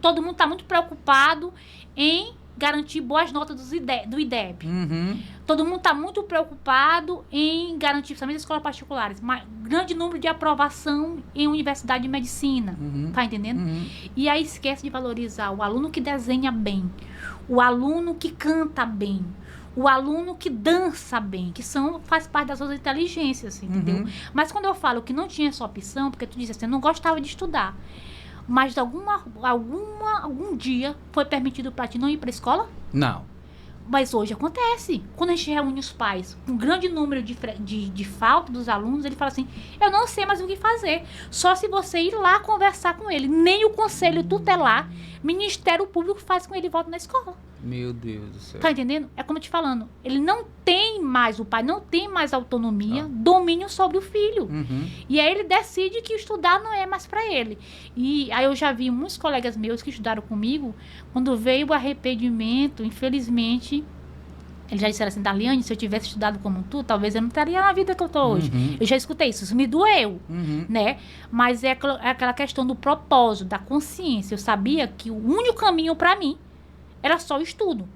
todo mundo tá muito preocupado em garantir boas notas do IDEB. Uhum. Todo mundo está muito preocupado em garantir, principalmente as escolas particulares, grande número de aprovação em universidade de medicina. Uhum. Tá entendendo? Uhum. E aí esquece de valorizar o aluno que desenha bem, o aluno que canta bem, o aluno que dança bem, que faz parte das suas inteligências, entendeu? Uhum. Mas quando eu falo que não tinha essa opção, porque tu disse assim, eu não gostava de estudar, mas de algum dia foi permitido para ti não ir para a escola? Não. Mas hoje acontece. Quando a gente reúne os pais, um grande número de falta dos alunos, ele fala assim, eu não sei mais o que fazer. Só se você ir lá conversar com ele. Nem o conselho tutelar, Ministério Público faz com ele e volta na escola. Meu Deus do céu. Tá entendendo? É como eu te falando, ele não tem mais, o pai não tem mais autonomia, domínio sobre o filho. Uhum. E aí ele decide que estudar não é mais para ele. E aí eu já vi muitos colegas meus que estudaram comigo, quando veio o arrependimento, infelizmente, eles já disseram assim, Daliane, se eu tivesse estudado como tu, talvez eu não estaria na vida que eu tô hoje. Uhum. Eu já escutei isso me doeu, Uhum. né? Mas é aquela questão do propósito, da consciência. Eu sabia que o único caminho para mim era só o estudo.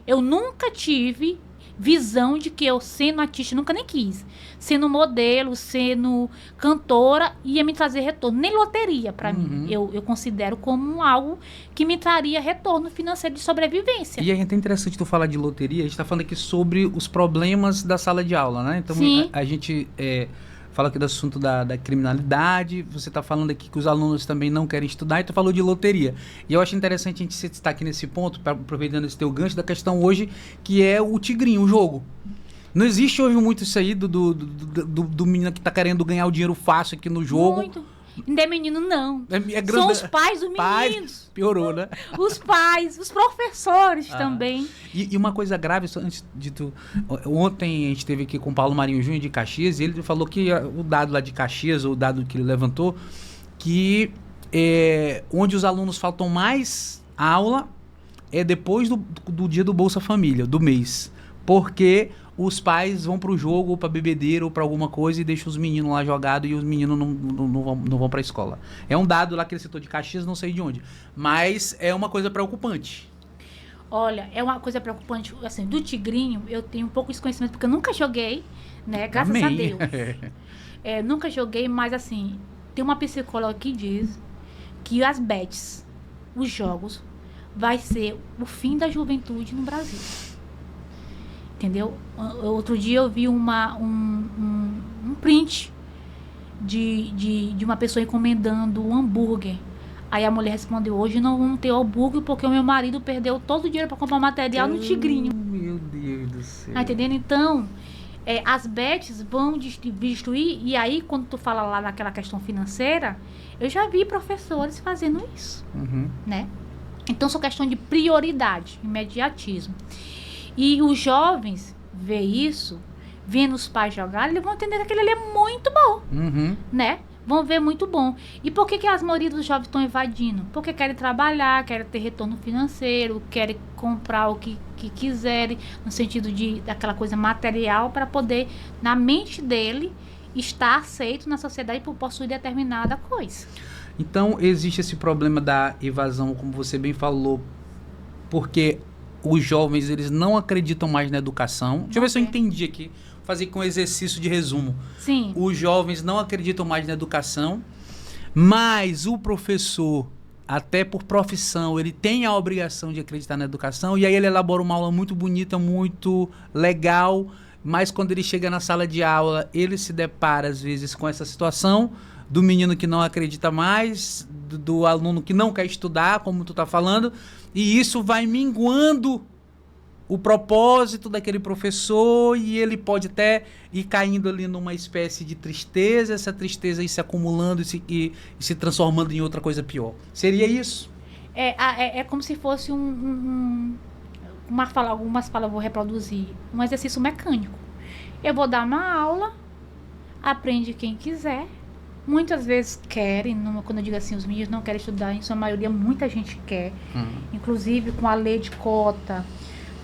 Eu nunca tive visão de que eu, sendo artista, nunca nem quis. Sendo modelo, sendo cantora, ia me trazer retorno. Nem loteria, para mim. Eu considero como algo que me traria retorno financeiro de sobrevivência. E é até interessante tu falar de loteria. A gente tá falando aqui sobre os problemas da sala de aula, né? Então, Sim. a gente fala aqui do assunto da criminalidade. Você tá falando aqui que os alunos também não querem estudar. E tu falou de loteria. E eu acho interessante a gente se destacar aqui nesse ponto, aproveitando esse teu gancho, da questão hoje, que é o tigrinho, o jogo. Não existe hoje muito isso aí do menino que tá querendo ganhar o dinheiro fácil aqui no jogo. Muito. Não é menino, não. É grande... São os pais dos meninos. Piorou, né? Os pais, os professores também. E uma coisa grave, só antes de tu... Ontem a gente esteve aqui com o Paulo Marinho Júnior de Caxias, e ele falou que o dado lá de Caxias, o dado que ele levantou, que onde os alunos faltam mais aula é depois do dia do Bolsa Família, do mês. Porque os pais vão pro jogo, ou pra bebedeira, ou pra alguma coisa, e deixam os meninos lá jogados, e os meninos não vão pra escola. É um dado lá que ele citou de Caxias, não sei de onde. Mas é uma coisa preocupante. Olha, é uma coisa preocupante, assim, do tigrinho, eu tenho um pouco de conhecimento, porque eu nunca joguei, né, graças a Deus. Nunca joguei, mas assim, tem uma psicóloga que diz que as bets, os jogos, vai ser o fim da juventude no Brasil. Entendeu? Outro dia eu vi um print de uma pessoa encomendando um hambúrguer. Aí a mulher respondeu, hoje não vamos ter hambúrguer porque o meu marido perdeu todo o dinheiro para comprar material no tigrinho. Meu Deus do céu. Tá entendendo? Então, as bets vão destruir, e aí quando tu fala lá naquela questão financeira, eu já vi professores fazendo isso, né? Então, são questão de prioridade, imediatismo. E os jovens vê isso, vendo os pais jogarem, eles vão entender que aquele ali é muito bom, né? Vão ver muito bom. E por que a maioria dos jovens estão evadindo? Porque querem trabalhar, querem ter retorno financeiro, querem comprar o que quiserem, no sentido daquela coisa material, para poder, na mente dele, estar aceito na sociedade por possuir determinada coisa. Então, existe esse problema da evasão, como você bem falou, porque os jovens, eles não acreditam mais na educação. Deixa eu ver se eu entendi aqui. Fazer com um exercício de resumo. Sim. Os jovens não acreditam mais na educação, mas o professor, até por profissão, ele tem a obrigação de acreditar na educação, e aí ele elabora uma aula muito bonita, muito legal, mas quando ele chega na sala de aula, ele se depara, às vezes, com essa situação do menino que não acredita mais, do aluno que não quer estudar, como tu tá falando, e isso vai minguando o propósito daquele professor, e ele pode até ir caindo ali numa espécie de tristeza, essa tristeza ir se acumulando e se transformando em outra coisa pior. Seria isso? É como se fosse algumas palavras eu vou reproduzir, um exercício mecânico. Eu vou dar uma aula, aprende quem quiser, muitas vezes querem, quando eu digo assim, os meninos não querem estudar, em sua maioria muita gente quer, inclusive com a lei de cota,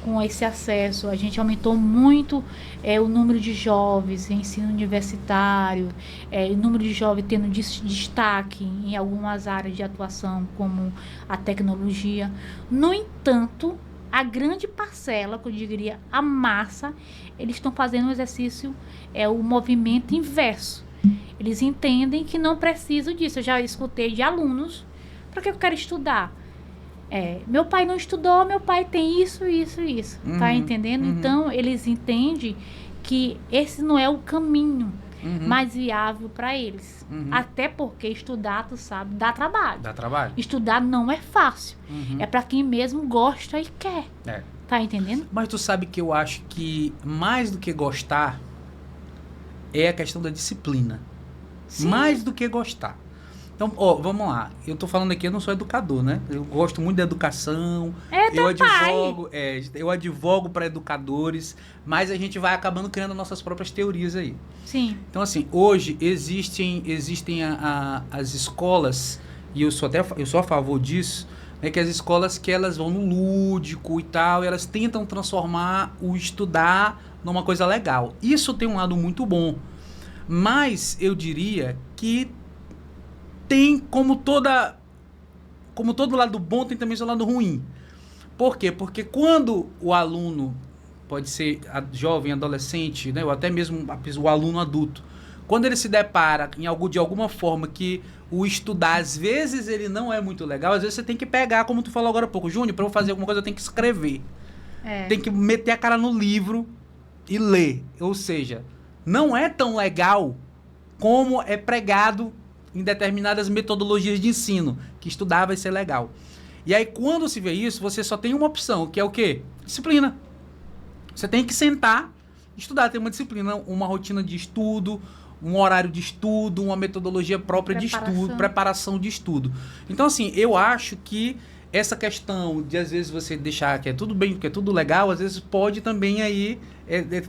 com esse acesso, a gente aumentou muito o número de jovens em ensino universitário, o número de jovens tendo destaque em algumas áreas de atuação, como a tecnologia. No entanto, a grande parcela, que eu diria a massa, eles estão fazendo um exercício, o movimento inverso. Eles entendem que não precisam disso. Eu já escutei de alunos, para que eu quero estudar? Meu pai não estudou, meu pai tem isso, tá entendendo? Então, eles entendem que esse não é o caminho mais viável para eles. Até porque estudar, tu sabe, dá trabalho. Dá trabalho. Estudar não é fácil. É para quem mesmo gosta e quer. Tá entendendo? Mas tu sabe que eu acho que mais do que gostar é a questão da disciplina. Sim. Mais do que gostar. Então, vamos lá. Eu tô falando aqui, eu não sou educador, né? Eu gosto muito da educação. Eu advogo para educadores, mas a gente vai acabando criando nossas próprias teorias aí. Sim. Então, assim, hoje existem as escolas, e eu sou a favor disso, né, que as escolas que elas vão no lúdico e tal, e elas tentam transformar o estudar numa coisa legal. Isso tem um lado muito bom, mas eu diria que tem como todo lado bom, tem também seu lado ruim. Por quê? Porque quando o aluno, pode ser jovem, adolescente, né, ou até mesmo o aluno adulto, quando ele se depara de alguma forma que o estudar, às vezes, ele não é muito legal, às vezes você tem que pegar, como tu falou agora há pouco, Júnior, para eu fazer alguma coisa eu tenho que escrever. Tem que meter a cara no livro e ler. Ou seja, não é tão legal como é pregado em determinadas metodologias de ensino, que estudar vai ser legal. E aí, quando se vê isso, você só tem uma opção, que é o quê? Disciplina. Você tem que sentar, estudar, ter uma disciplina, uma rotina de estudo, um horário de estudo, uma metodologia própria de estudo, preparação de estudo. Então, assim, eu acho que essa questão de, às vezes, você deixar que é tudo bem, que é tudo legal, às vezes pode também aí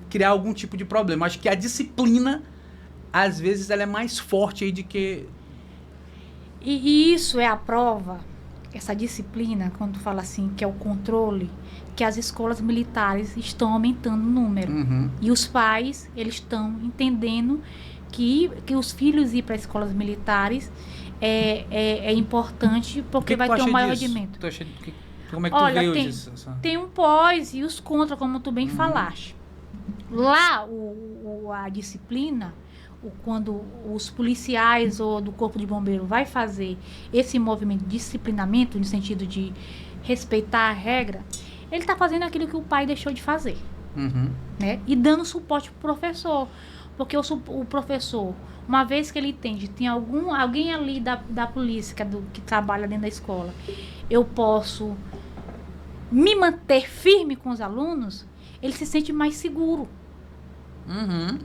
criar algum tipo de problema. Acho que a disciplina, às vezes, ela é mais forte aí de que... E isso é a prova, essa disciplina, quando tu fala assim, que é o controle, que as escolas militares estão aumentando o número. E os pais, eles estão entendendo que os filhos ir para escolas militares é importante, porque vai ter um maior rendimento. Como é que tu vê hoje isso? Tem um pós e os contra, como tu bem falaste. Lá, a disciplina, quando os policiais ou do corpo de bombeiro vai fazer esse movimento de disciplinamento, no sentido de respeitar a regra, ele está fazendo aquilo que o pai deixou de fazer. Né? E dando suporte para o professor. Porque o professor, uma vez que ele entende, tem alguém ali da polícia que trabalha dentro da escola, eu posso me manter firme com os alunos, ele se sente mais seguro.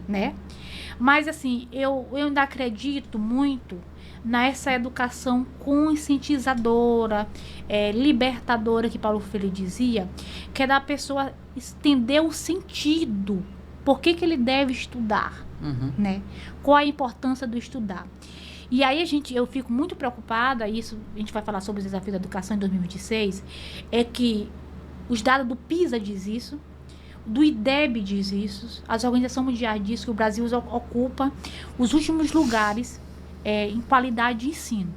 Né? Mas, assim, eu ainda acredito muito nessa educação conscientizadora, libertadora, que Paulo Freire dizia, que é da pessoa entender o sentido, por que ele deve estudar, né? Qual a importância do estudar. E aí eu fico muito preocupada, isso a gente vai falar sobre os desafios da educação em 2026, é que os dados do PISA diz isso, do IDEB diz isso, as organizações mundiais dizem que o Brasil ocupa os últimos lugares em qualidade de ensino.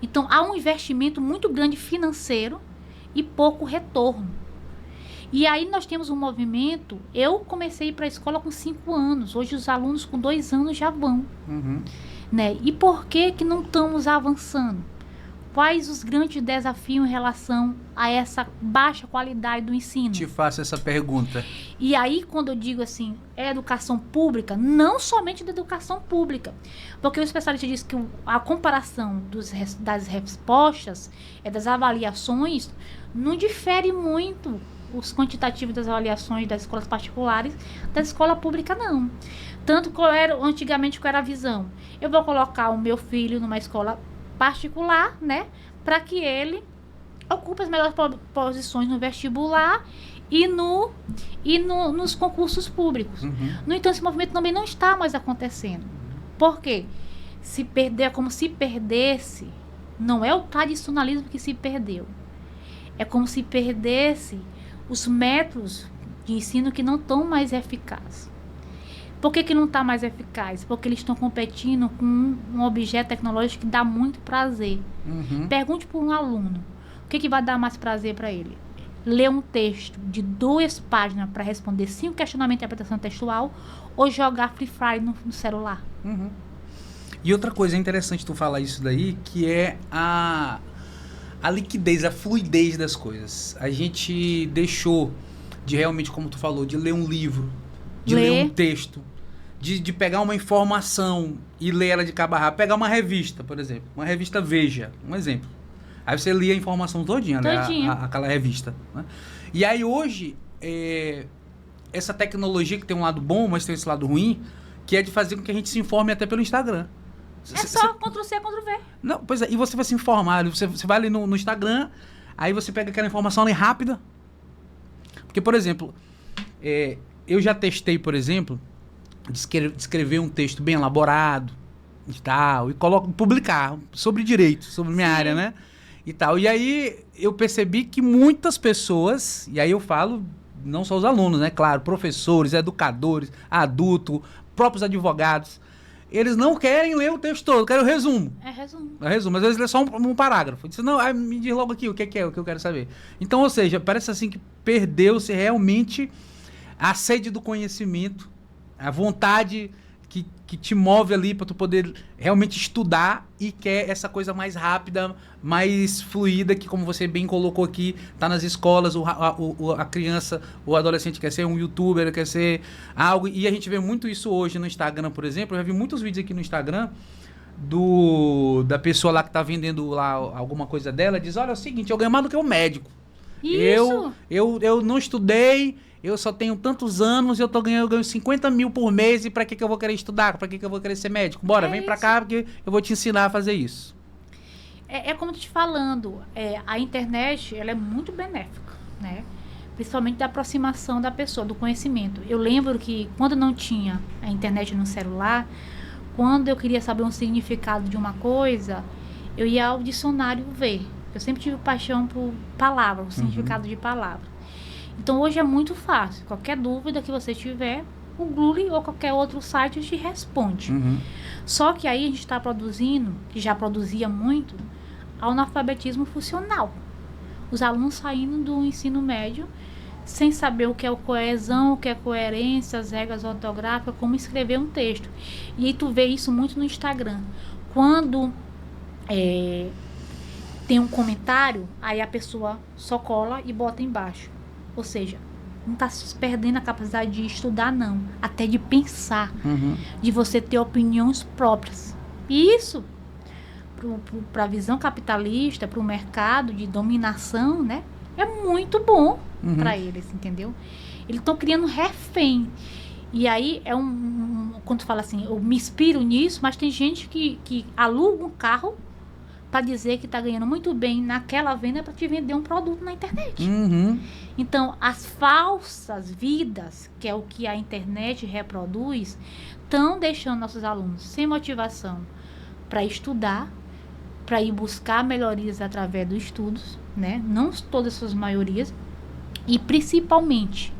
Então, há um investimento muito grande financeiro e pouco retorno. E aí nós temos um movimento, eu comecei a ir para a escola com 5 anos, hoje os alunos com 2 anos já vão. Né? E por que não estamos avançando? Quais os grandes desafios em relação a essa baixa qualidade do ensino? Te faço essa pergunta. E aí, quando eu digo assim, educação pública, não somente da educação pública. Porque o especialista diz que a comparação das respostas, das avaliações, não difere muito os quantitativos das avaliações das escolas particulares da escola pública, não. Tanto que antigamente qual era a visão? Eu vou colocar o meu filho numa escola particular, né, para que ele ocupe as melhores posições no vestibular e nos concursos públicos. No entanto, esse movimento também não está mais acontecendo. Por quê? É como se perdesse, não é o tradicionalismo que se perdeu, é como se perdesse os métodos de ensino que não estão mais eficazes. Por que não está mais eficaz? Porque eles estão competindo com um objeto tecnológico que dá muito prazer. Pergunte para um aluno, o que vai dar mais prazer para ele? Ler um texto de 2 páginas para responder 5 questionamentos de interpretação textual ou jogar Free Fire no celular? E outra coisa interessante tu falar isso daí, que é a liquidez, a fluidez das coisas. A gente deixou de realmente, como tu falou, de ler um livro, de ler um texto, de pegar uma informação e ler ela de cabo a rabo. Pegar uma revista, por exemplo. Uma revista Veja, um exemplo. Aí você lia a informação todinha, né? Aquela revista. Né? E aí hoje, essa tecnologia que tem um lado bom, mas tem esse lado ruim, que é de fazer com que a gente se informe até pelo Instagram. Só Ctrl+C, Ctrl+V. Não, pois é, e você vai se informar, você vai ali no Instagram, aí você pega aquela informação ali rápida. Porque, por exemplo, eu já testei, por exemplo, de escrever um texto bem elaborado e tal, e publicar sobre direito, sobre minha área, né? E tal. E aí eu percebi que muitas pessoas, e aí eu falo, não só os alunos, né? Claro, professores, educadores, adultos, próprios advogados, eles não querem ler o texto todo, querem o resumo. Resumo. Às vezes lê só um parágrafo. Diz, não, me diz logo aqui o que é o que eu quero saber. Então, ou seja, parece assim que perdeu-se realmente a sede do conhecimento, a vontade que te move ali para tu poder realmente estudar e quer essa coisa mais rápida, mais fluida, que como você bem colocou aqui, tá nas escolas, a criança, o adolescente quer ser um youtuber, quer ser algo, e a gente vê muito isso hoje no Instagram, por exemplo. Eu já vi muitos vídeos aqui no Instagram da pessoa lá que tá vendendo lá alguma coisa dela, diz, olha, é o seguinte, eu ganho mais do que o médico. Isso. Eu não estudei, eu só tenho tantos anos, eu ganho 50 mil por mês, e pra que eu vou querer estudar? Pra que eu vou querer ser médico? Bora, vem pra cá, porque eu vou te ensinar a fazer isso. Como eu tô te falando, a internet, ela é muito benéfica, né? Principalmente da aproximação da pessoa, do conhecimento. Eu lembro que quando não tinha a internet no celular, quando eu queria saber um significado de uma coisa, eu ia ao dicionário ver. Eu sempre tive paixão por palavra, o significado de palavra. Então hoje é muito fácil. Qualquer dúvida que você tiver, o Google ou qualquer outro site te responde. Só que aí a gente está produzindo, que já produzia muito, analfabetismo funcional. Os alunos saindo do ensino médio sem saber o que é coesão, o que é coerência, as regras ortográficas, como escrever um texto. E aí tu vê isso muito no Instagram. Quando tem um comentário, aí a pessoa só cola e bota embaixo. Ou seja, não está se perdendo a capacidade de estudar, não. Até de pensar, de você ter opiniões próprias. E isso, para a visão capitalista, para o mercado de dominação, né, é muito bom para eles, entendeu? Eles estão criando refém. E aí quando tu fala assim, eu me inspiro nisso, mas tem gente que aluga um carro para dizer que está ganhando muito bem naquela venda para te vender um produto na internet. Uhum. Então, as falsas vidas, que é o que a internet reproduz, estão deixando nossos alunos sem motivação para estudar, para ir buscar melhorias através dos estudos, né? Não todas as suas maiorias, e principalmente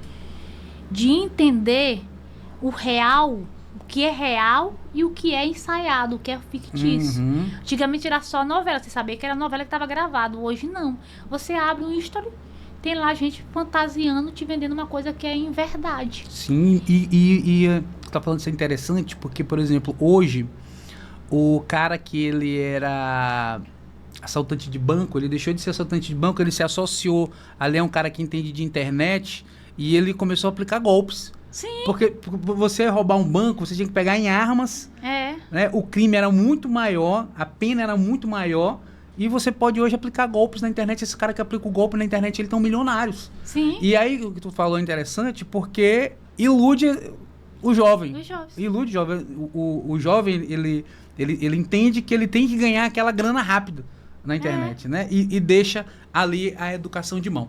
de entender o real, o que é real e o que é ensaiado, o que é fictício. Uhum. Antigamente era só novela, você sabia que era novela que estava gravado. Hoje não. Você abre um history, tem lá gente fantasiando, te vendendo uma coisa que é em verdade. Sim, e tá falando isso é interessante, porque, por exemplo, hoje, o cara que ele era assaltante de banco, ele deixou de ser assaltante de banco, ele se associou ali a um cara que entende de internet e ele começou a aplicar golpes. Sim. Porque você roubar um banco, você tinha que pegar em armas, É. né? O crime era muito maior, a pena era muito maior, e você pode hoje aplicar golpes na internet. Esse cara que aplica o golpe na internet, eles estão milionários. Sim. E aí, o que tu falou é interessante, porque ilude o jovem. Os jovens. Ilude o jovem. O jovem, ele entende que ele tem que ganhar aquela grana rápido na internet, né? E deixa ali a educação de mão.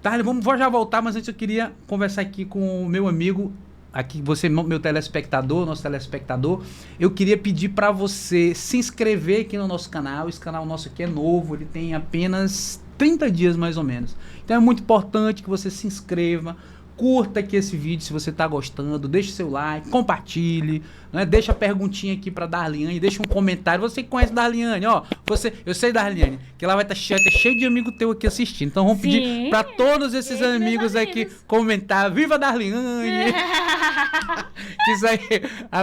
Darley, vou já voltar, mas antes eu queria conversar aqui com o meu amigo, aqui você, meu telespectador, nosso telespectador. Eu queria pedir para você se inscrever aqui no nosso canal. Esse canal nosso aqui é novo, ele tem apenas 30 dias mais ou menos. Então é muito importante que você se inscreva, curta aqui esse vídeo se você está gostando, deixe seu like, compartilhe, né? Deixa a perguntinha aqui para Darliane, deixa um comentário. Você que conhece Darliane, ó, eu sei Darliane, que ela vai estar cheio de amigo teu aqui assistindo. Então vamos pedir para todos esses amigos aqui comentar, viva Darliane! Que isso aí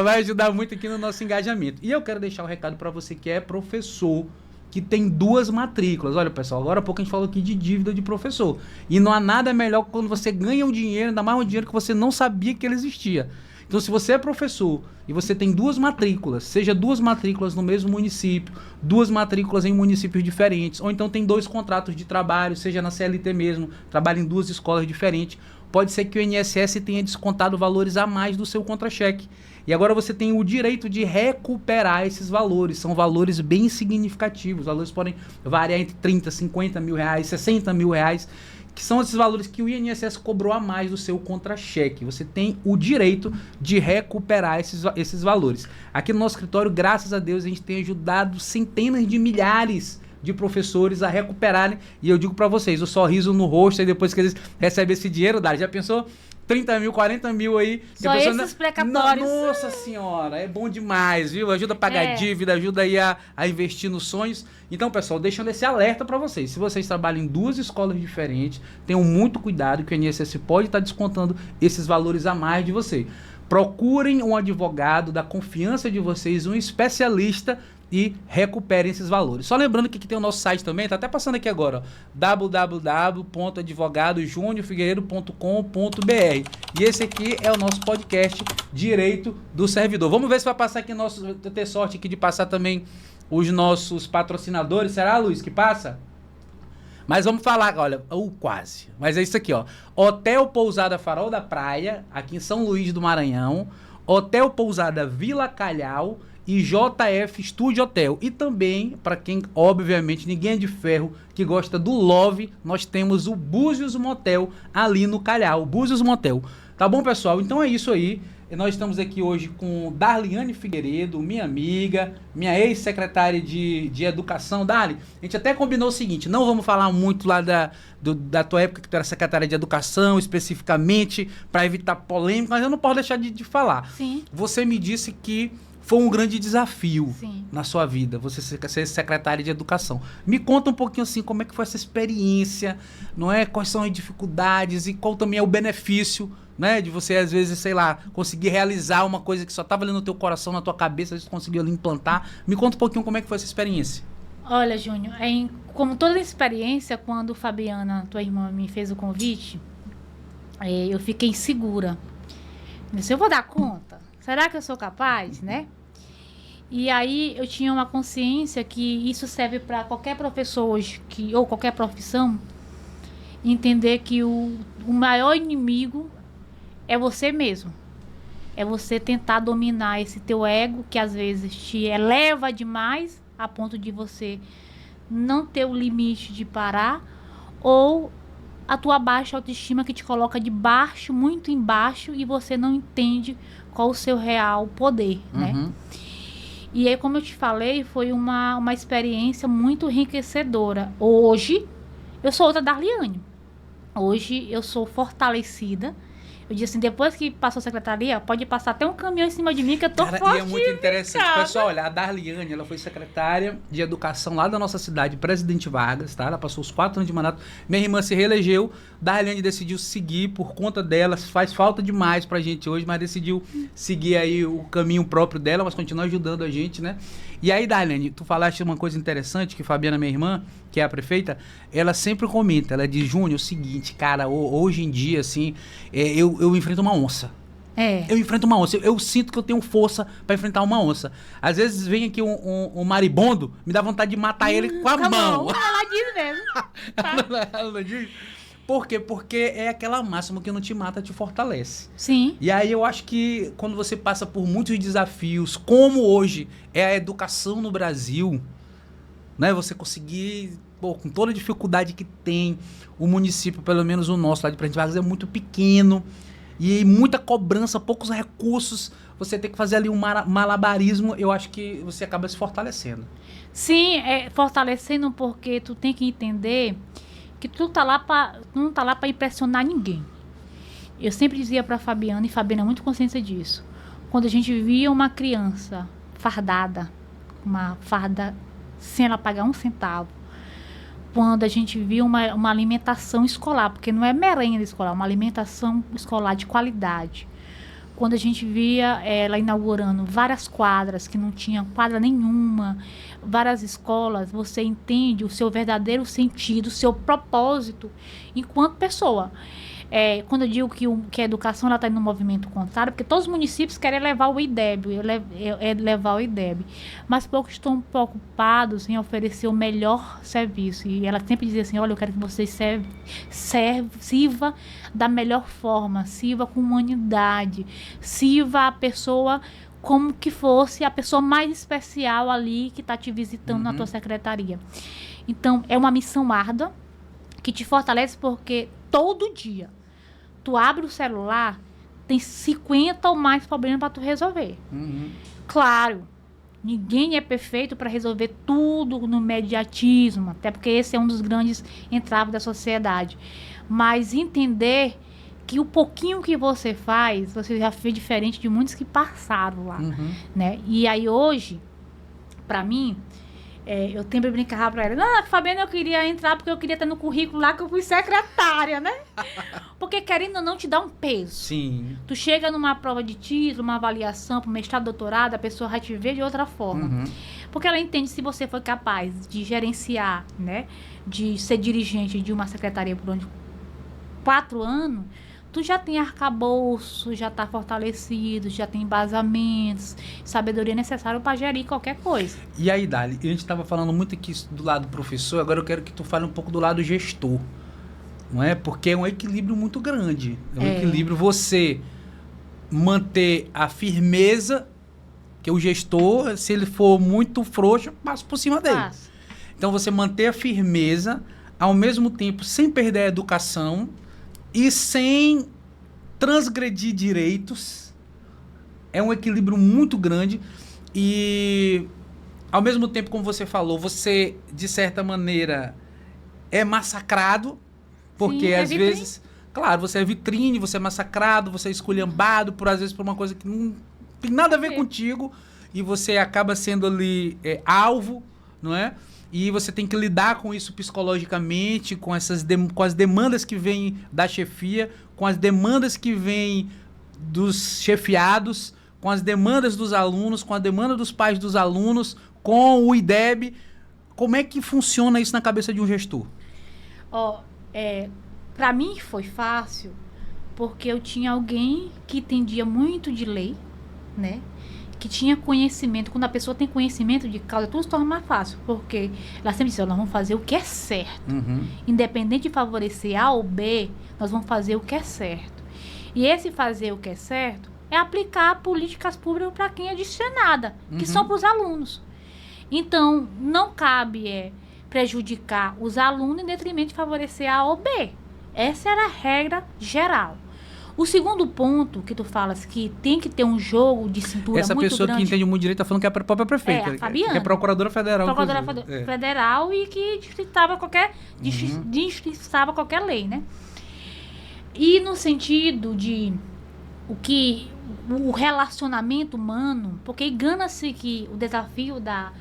vai ajudar muito aqui no nosso engajamento. E eu quero deixar um recado para você que é professor, que tem 2 matrículas. Olha, pessoal, agora há pouco a gente falou aqui de dívida de professor. E não há nada melhor quando você ganha um dinheiro, ainda mais um dinheiro que você não sabia que ele existia. Então, se você é professor e você tem 2 matrículas, seja 2 matrículas no mesmo município, 2 matrículas em municípios diferentes, ou então tem 2 contratos de trabalho, seja na CLT mesmo, trabalha em 2 escolas diferentes, pode ser que o INSS tenha descontado valores a mais do seu contra-cheque. E agora você tem o direito de recuperar esses valores. São valores bem significativos. Os valores podem variar entre 30, 50 mil reais, 60 mil reais, que são esses valores que o INSS cobrou a mais do seu contra-cheque. Você tem o direito de recuperar esses valores. Aqui no nosso escritório, graças a Deus, a gente tem ajudado centenas de milhares de professores a recuperarem. E eu digo para vocês, o sorriso no rosto aí depois que eles recebem esse dinheiro, já pensou? 30 mil, 40 mil aí. Só esses precatórios. Nossa senhora, é bom demais, viu? Ajuda a pagar dívida, ajuda aí a investir nos sonhos. Então, pessoal, deixando esse alerta para vocês. Se vocês trabalham em 2 escolas diferentes, tenham muito cuidado que o INSS pode estar descontando esses valores a mais de você. Procurem um advogado da confiança de vocês, um especialista, e recuperem esses valores. Só lembrando que aqui tem o nosso site também, tá até passando aqui agora, www.advogadojuniorfigueiredo.com.br. E esse aqui é o nosso podcast Direito do Servidor. Vamos ver se vai passar aqui ter sorte aqui de passar também os nossos patrocinadores. Será, Luiz, que passa? Mas vamos falar, olha, quase. Mas é isso aqui, ó. Hotel Pousada Farol da Praia, aqui em São Luís do Maranhão. Hotel Pousada Vila Calhau e JF Studio Hotel. E também, para quem, obviamente, ninguém é de ferro, que gosta do Love, nós temos o Búzios Motel ali no Calhau. Búzios Motel. Tá bom, pessoal? Então é isso aí. Nós estamos aqui hoje com Darliane Figueiredo, minha amiga, minha ex-secretária de Educação. Darli, a gente até combinou o seguinte, não vamos falar muito lá da tua época que tu era secretária de Educação, especificamente, para evitar polêmica, mas eu não posso deixar de falar. Sim. Você me disse que foi um grande desafio Sim. na sua vida, você ser secretária de Educação. Me conta um pouquinho assim, como é que foi essa experiência, não é? Quais são as dificuldades e qual também é o benefício, né? De você, às vezes, sei lá, conseguir realizar uma coisa que só estava ali no teu coração, na tua cabeça, às vezes conseguiu ali implantar. Me conta um pouquinho como é que foi essa experiência. Olha, Júnior, como toda experiência, quando Fabiana, tua irmã, me fez o convite, eu fiquei insegura. Eu disse, eu vou dar conta? Será que eu sou capaz, né? E aí eu tinha uma consciência que isso serve para qualquer professor hoje, ou qualquer profissão, entender que o maior inimigo é você mesmo. é você tentar dominar esse teu ego, que às vezes te eleva demais, a ponto de você não ter o limite de parar, ou a tua baixa autoestima que te coloca de baixo, muito embaixo, e você não entende qual o seu real poder, né? E aí, como eu te falei, foi uma experiência muito enriquecedora. Hoje, eu sou outra Darliane. Hoje, eu sou fortalecida. Eu disse assim, depois que passou a secretaria, pode passar até um caminhão em cima de mim, que eu tô forte. E é muito interessante. Pessoal, olha, a Darliane, ela foi secretária de educação lá da nossa cidade, Presidente Vargas, tá? Ela passou os 4 anos de mandato. Minha irmã se reelegeu. Darliane decidiu seguir por conta dela. Faz falta demais pra gente hoje, mas decidiu seguir aí o caminho próprio dela, mas continua ajudando a gente, né? E aí, Darliane, tu falaste uma coisa interessante, que Fabiana, minha irmã, que é a prefeita, ela sempre comenta, ela diz, Júnior, o seguinte, cara, hoje em dia, assim, eu enfrento uma onça. Eu enfrento uma onça, eu sinto que eu tenho força pra enfrentar uma onça. Às vezes vem aqui um maribondo, me dá vontade de matar ele com a mão. Ela diz mesmo. Ela diz... Por quê? Porque é aquela máxima que não te mata, te fortalece. Sim. E aí eu acho que quando você passa por muitos desafios, como hoje é a educação no Brasil, né? Você conseguir, com toda a dificuldade que tem, o município, pelo menos o nosso lá de Presidente Vargas, é muito pequeno, e muita cobrança, poucos recursos, você tem que fazer ali um malabarismo, eu acho que você acaba se fortalecendo. Sim, fortalecendo, porque tu tem que entender que tu não tá lá para impressionar ninguém. Eu sempre dizia para Fabiana, e Fabiana é muito consciente disso, quando a gente via uma criança fardada, uma farda sem ela pagar um centavo, quando a gente via uma alimentação escolar, porque não é merenda escolar, uma alimentação escolar de qualidade, quando a gente via ela inaugurando várias quadras, que não tinha quadra nenhuma, várias escolas, você entende o seu verdadeiro sentido, o seu propósito enquanto pessoa. Quando eu digo que a educação está indo no movimento contrário, porque todos os municípios querem levar o IDEB, levar o IDEB, mas poucos estão preocupados em oferecer o melhor serviço. E ela sempre dizia assim, olha, eu quero que vocês sirva da melhor forma, sirva com humanidade, sirva a pessoa como que fosse a pessoa mais especial ali que está te visitando na tua secretaria. Então, é uma missão árdua que te fortalece, porque todo dia tu abre o celular, tem 50 ou mais problemas para tu resolver. Claro, ninguém é perfeito para resolver tudo no imediatismo, até porque esse é um dos grandes entraves da sociedade. Mas entender que o pouquinho que você faz, você já fez diferente de muitos que passaram lá, né? E aí hoje, para mim, eu sempre brincava pra ela, não, Fabiana, eu queria entrar porque eu queria ter no currículo lá que eu fui secretária, né? Porque querendo ou não te dá um peso. Sim. Tu chega numa prova de título, uma avaliação para mestrado, doutorado, a pessoa vai te ver de outra forma. Porque ela entende se você foi capaz de gerenciar, né? De ser dirigente de uma secretaria por 4 anos, tu já tem arcabouço, já está fortalecido, já tem embasamentos, sabedoria necessária para gerir qualquer coisa. E aí, Dali, a gente estava falando muito aqui do lado professor, agora eu quero que tu fale um pouco do lado gestor, não é? Porque é um equilíbrio muito grande. É um equilíbrio você manter a firmeza, que o gestor, se ele for muito frouxo, passa por cima dele. Então, você manter a firmeza, ao mesmo tempo, sem perder a educação, e sem transgredir direitos. É um equilíbrio muito grande. E, ao mesmo tempo, como você falou, você, de certa maneira, é massacrado. Porque, sim, às vezes... Claro, você é vitrine, você é massacrado, você é esculhambado, às vezes, por uma coisa que não tem nada a ver contigo. E você acaba sendo ali alvo, não é? E você tem que lidar com isso psicologicamente, com com as demandas que vêm da chefia, com as demandas que vêm dos chefiados, com as demandas dos alunos, com a demanda dos pais dos alunos, com o IDEB. Como é que funciona isso na cabeça de um gestor? Para mim foi fácil, porque eu tinha alguém que entendia muito de lei, né? Que tinha conhecimento. Quando a pessoa tem conhecimento de causa, tudo se torna mais fácil, porque ela sempre disse, nós vamos fazer o que é certo. Independente de favorecer A ou B, nós vamos fazer o que é certo. E esse fazer o que é certo é aplicar políticas públicas para quem é destinada, que são para os alunos. Então, não cabe prejudicar os alunos em detrimento de favorecer A ou B. Essa era a regra geral. O segundo ponto que tu falas que tem que ter um jogo de cintura essa muito pessoa grande. Que entende muito direito tá falando que é a própria prefeita. A Fabiana. Que é procuradora federal. Federal e que distritava qualquer lei, né? E no sentido de o relacionamento humano, porque engana-se que o desafio da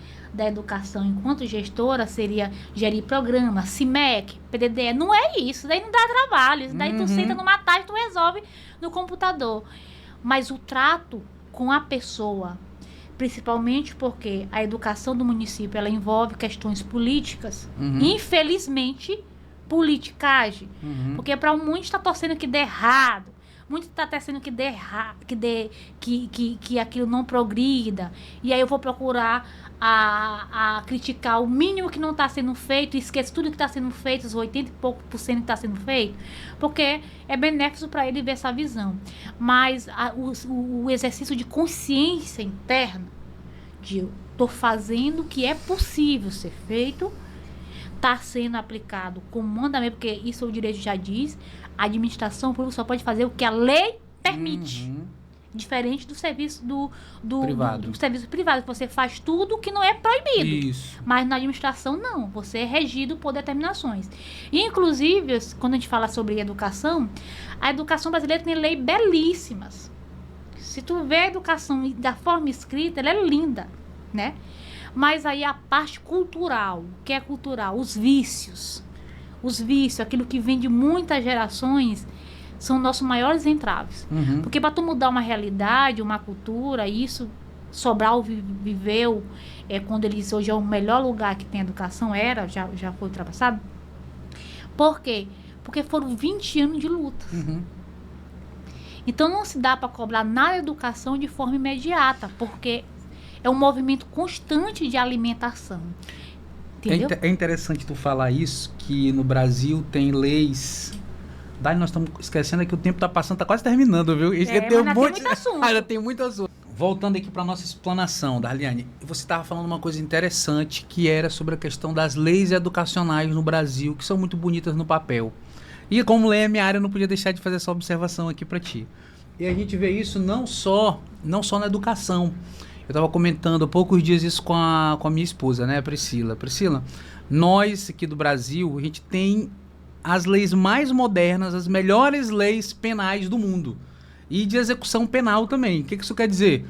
educação enquanto gestora seria gerir programa, CIMEC, PDD. Não é isso, daí não dá trabalho. Isso daí tu senta numa tarde e tu resolve no computador. Mas o trato com a pessoa, principalmente porque a educação do município ela envolve questões políticas, infelizmente, politicagem. Porque para muitos está torcendo que dê errado. Muito está torcendo que que aquilo não progrida. E aí eu vou procurar a criticar o mínimo que não está sendo feito e esquece tudo que está sendo feito, os 80 e pouco % que está sendo feito, porque é benéfico para ele ver essa visão. Mas o exercício de consciência interna, de eu estou fazendo o que é possível ser feito, está sendo aplicado como mandamento, porque isso o direito já diz, a administração pública só pode fazer o que a lei permite. Diferente do serviço do serviço privado, que você faz tudo que não é proibido. Isso. Mas na administração, não. Você é regido por determinações. E, inclusive, quando a gente fala sobre educação, a educação brasileira tem leis belíssimas. Se tu vê a educação da forma escrita, ela é linda, né? Mas aí a parte cultural, o que é cultural? Os vícios, aquilo que vem de muitas gerações, são nossos maiores entraves. Porque para tu mudar uma realidade, uma cultura, isso Sobral viveu, quando eles hoje é o melhor lugar que tem educação, já foi ultrapassado. Por quê? Porque foram 20 anos de luta. Então não se dá para cobrar na educação de forma imediata, porque é um movimento constante de alimentação. Entendeu? É interessante tu falar isso, que no Brasil tem leis. Daí nós estamos esquecendo que o tempo está passando, está quase terminando, viu? Tem muito assunto. Ainda tem muito assunto. Voltando aqui para nossa explanação, Darliane, você estava falando uma coisa interessante, que era sobre a questão das leis educacionais no Brasil, que são muito bonitas no papel. E como lei é minha área, eu não podia deixar de fazer essa observação aqui para ti. E a gente vê isso não só na educação. Eu estava comentando há poucos dias isso com a minha esposa, né, Priscila. Priscila, nós aqui do Brasil, a gente tem as leis mais modernas, as melhores leis penais do mundo. E de execução penal também. O que isso quer dizer?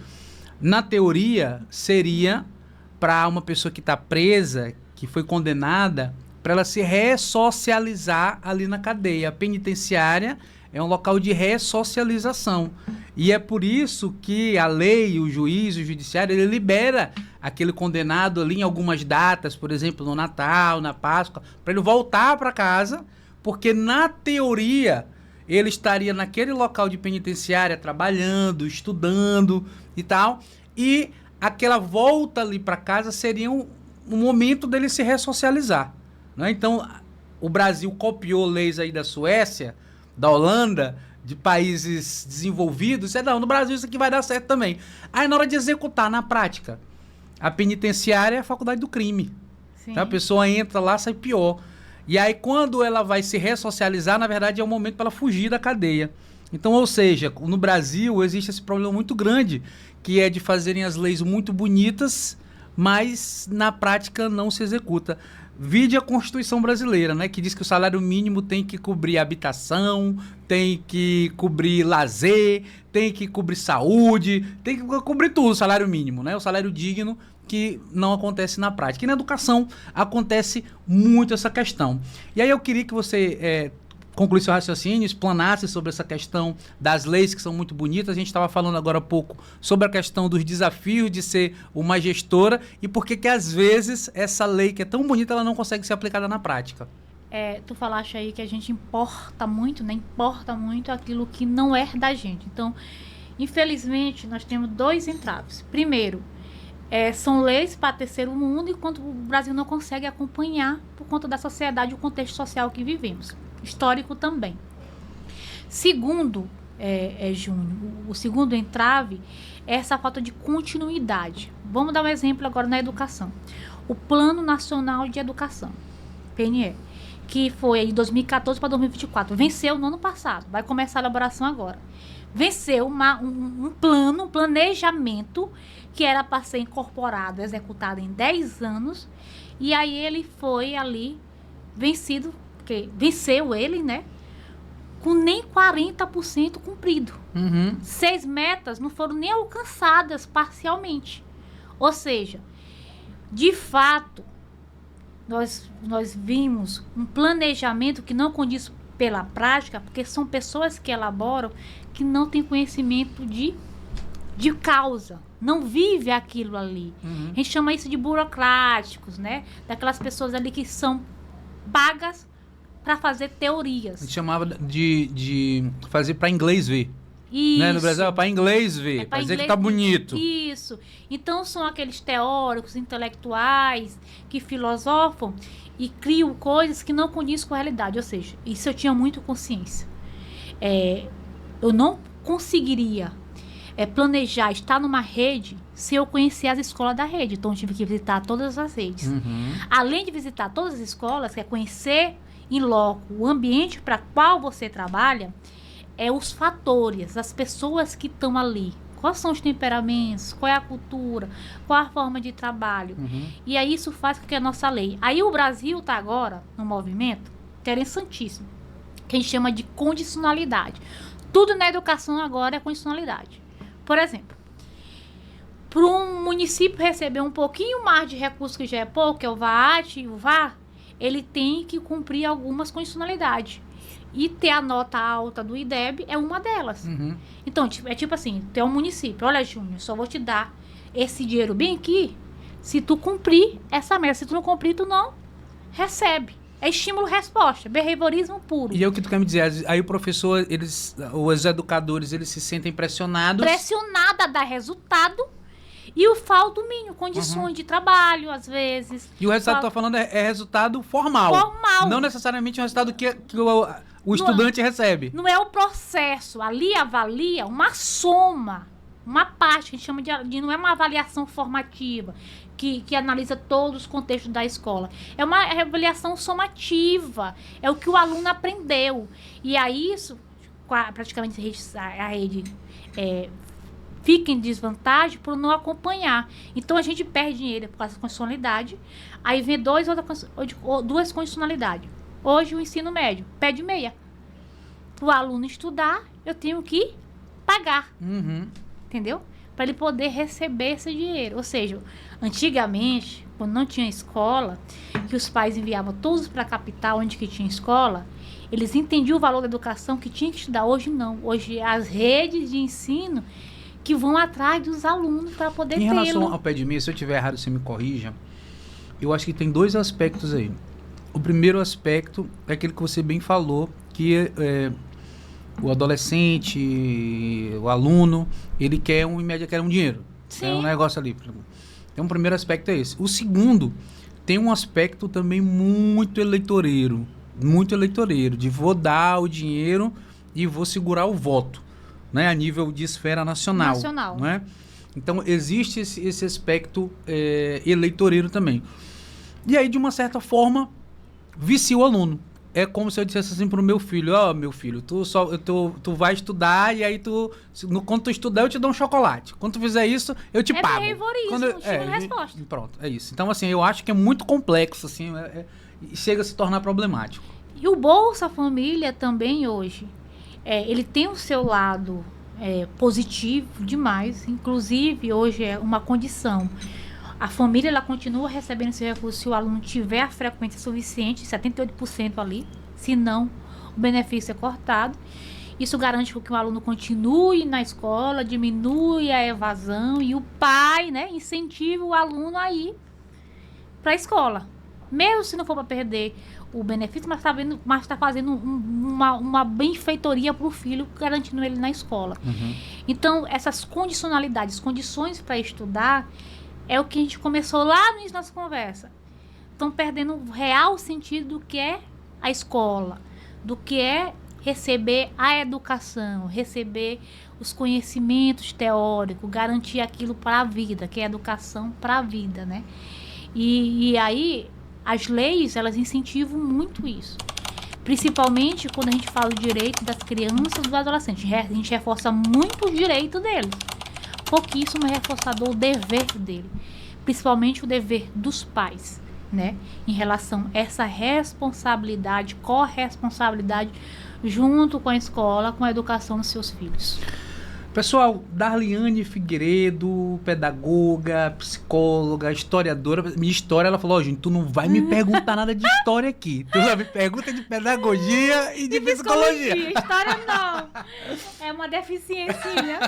Na teoria, seria para uma pessoa que está presa, que foi condenada, para ela se ressocializar ali na cadeia. A penitenciária é um local de ressocialização. E é por isso que a lei, o juiz, o judiciário, ele libera aquele condenado ali em algumas datas, por exemplo, no Natal, na Páscoa, para ele voltar para casa, porque na teoria ele estaria naquele local de penitenciária trabalhando, estudando e tal, e aquela volta ali para casa seria um momento dele se ressocializar, né? Então, o Brasil copiou leis aí da Suécia, da Holanda, de países desenvolvidos, no Brasil isso aqui vai dar certo também. Aí na hora de executar na prática, a penitenciária é a faculdade do crime. Tá? A pessoa entra lá, sai pior. E aí, quando ela vai se ressocializar, na verdade, é o momento para ela fugir da cadeia. Então, ou seja, no Brasil existe esse problema muito grande, que é de fazerem as leis muito bonitas, mas na prática não se executa. Vide a Constituição brasileira, né, que diz que o salário mínimo tem que cobrir habitação, tem que cobrir lazer, tem que cobrir saúde, tem que cobrir tudo, o salário mínimo, né, o salário digno, que não acontece na prática. E na educação acontece muito essa questão. E aí eu queria que você concluísse seu raciocínio, explanasse sobre essa questão das leis que são muito bonitas. A gente estava falando agora há pouco sobre a questão dos desafios de ser uma gestora e por que às vezes essa lei que é tão bonita, ela não consegue ser aplicada na prática. Tu falaste aí que a gente importa muito, né? Importa muito aquilo que não é da gente. Então, infelizmente, nós temos 2 entraves. Primeiro, são leis para terceiro mundo, enquanto o Brasil não consegue acompanhar por conta da sociedade e o contexto social que vivemos. Histórico também. Segundo, Júnior, o segundo entrave é essa falta de continuidade. Vamos dar um exemplo agora na educação. O Plano Nacional de Educação, PNE, que foi de 2014 para 2024, venceu no ano passado, vai começar a elaboração agora. Venceu um plano, um planejamento que era para ser incorporado, executado em 10 anos, e aí ele foi ali vencido, porque venceu ele, né? Com nem 40% cumprido. 6 metas não foram nem alcançadas parcialmente. Ou seja, de fato, nós vimos um planejamento que não condiz pela prática, porque são pessoas que elaboram que não têm conhecimento de causa, não vive aquilo ali. A gente chama isso de burocráticos, né? Daquelas pessoas ali que são pagas para fazer teorias. A gente chamava de fazer para inglês ver. Isso. Né? No Brasil é para inglês ver, para dizer que tá bonito. Isso. Então são aqueles teóricos, intelectuais que filosofam e criam coisas que não condizem com a realidade. Ou seja, isso eu tinha muito consciência. Eu não conseguiria planejar estar numa rede se eu conhecer as escolas da rede. Então eu tive que visitar todas as redes. Além de visitar todas as escolas, que é conhecer em loco o ambiente para qual você trabalha, os fatores, as pessoas que estão ali. Quais são os temperamentos, qual é a cultura, qual a forma de trabalho. E aí isso faz com que a nossa lei. Aí o Brasil está agora no movimento interessantíssimo, que a gente chama de condicionalidade. Tudo na educação agora é condicionalidade. Por exemplo, para um município receber um pouquinho mais de recursos, que já é pouco, que é o VAAT e o VAR, ele tem que cumprir algumas condicionalidades. E ter a nota alta do IDEB é uma delas. Então, é tipo assim, tu é um município. Olha, Júnior, só vou te dar esse dinheiro bem aqui se tu cumprir essa meta. Se tu não cumprir, tu não recebe. É estímulo-resposta, behaviorismo puro. E é o que tu quer me dizer? Aí o professor, os educadores, eles se sentem pressionados. Pressionado a dar resultado. E o falta o mínimo, condições de trabalho, às vezes. E o resultado que tu tá falando é resultado formal. Formal. Não necessariamente o resultado que o estudante recebe. Não é o processo. Ali avalia uma soma, uma parte, que a gente chama de não é uma avaliação formativa, que analisa todos os contextos da escola. É uma avaliação somativa. É o que o aluno aprendeu. E aí isso, praticamente a rede fica em desvantagem por não acompanhar. Então a gente perde dinheiro por causa da condicionalidade. Aí vem duas condicionalidades. Hoje o ensino médio pede meia. Para o aluno estudar, eu tenho que pagar. Entendeu? Para ele poder receber esse dinheiro. Ou seja, antigamente, quando não tinha escola, que os pais enviavam todos para a capital onde que tinha escola, eles entendiam o valor da educação que tinha que estudar. Hoje não. Hoje as redes de ensino que vão atrás dos alunos para poder tê-lo. Em relação ao pé de meia, se eu estiver errado, você me corrija. Eu acho que tem 2 aspectos aí. O primeiro aspecto é aquele que você bem falou, que o adolescente, o aluno, ele quer em média, quer um dinheiro. Sim. É um negócio ali. Então, o primeiro aspecto é esse. O segundo, tem um aspecto também muito eleitoreiro, de vou dar o dinheiro e vou segurar o voto, né, a nível de esfera nacional. Né? Então, existe esse aspecto eleitoreiro também. E aí, de uma certa forma, vicia o aluno. É como se eu dissesse assim pro meu filho, meu filho, tu vai estudar e aí quando tu estudar eu te dou um chocolate. Quando tu fizer isso, eu te pago. Resposta. Pronto, é isso. Então, assim, eu acho que é muito complexo, assim, chega a se tornar problemático. E o Bolsa Família também hoje, ele tem o seu lado positivo demais, inclusive hoje é uma condição. A família, ela continua recebendo esse recurso se o aluno tiver a frequência suficiente, 78% ali. Se não, o benefício é cortado. Isso garante que o aluno continue na escola, diminui a evasão e o pai, né, incentiva o aluno a ir para a escola. Mesmo se não for para perder o benefício, mas está fazendo uma benfeitoria para o filho, garantindo ele na escola. Então, essas condicionalidades, condições para estudar, é o que a gente começou lá no início da nossa conversa. Estão perdendo o real sentido do que é a escola, do que é receber a educação, receber os conhecimentos teóricos, garantir aquilo para a vida, que é educação para a vida, né? E aí, as leis, elas incentivam muito isso. Principalmente quando a gente fala do direito das crianças e dos adolescentes. A gente reforça muito o direito deles. Pouquíssimo é reforçador o dever dele. Principalmente o dever dos pais, né? Em relação a essa responsabilidade, corresponsabilidade, junto com a escola, com a educação dos seus filhos. Pessoal, Darliane Figueiredo, pedagoga, psicóloga, historiadora. Minha história, ela falou, gente, tu não vai me perguntar nada de história aqui. Tu só me pergunta de pedagogia e de psicologia. História não. É uma deficiência.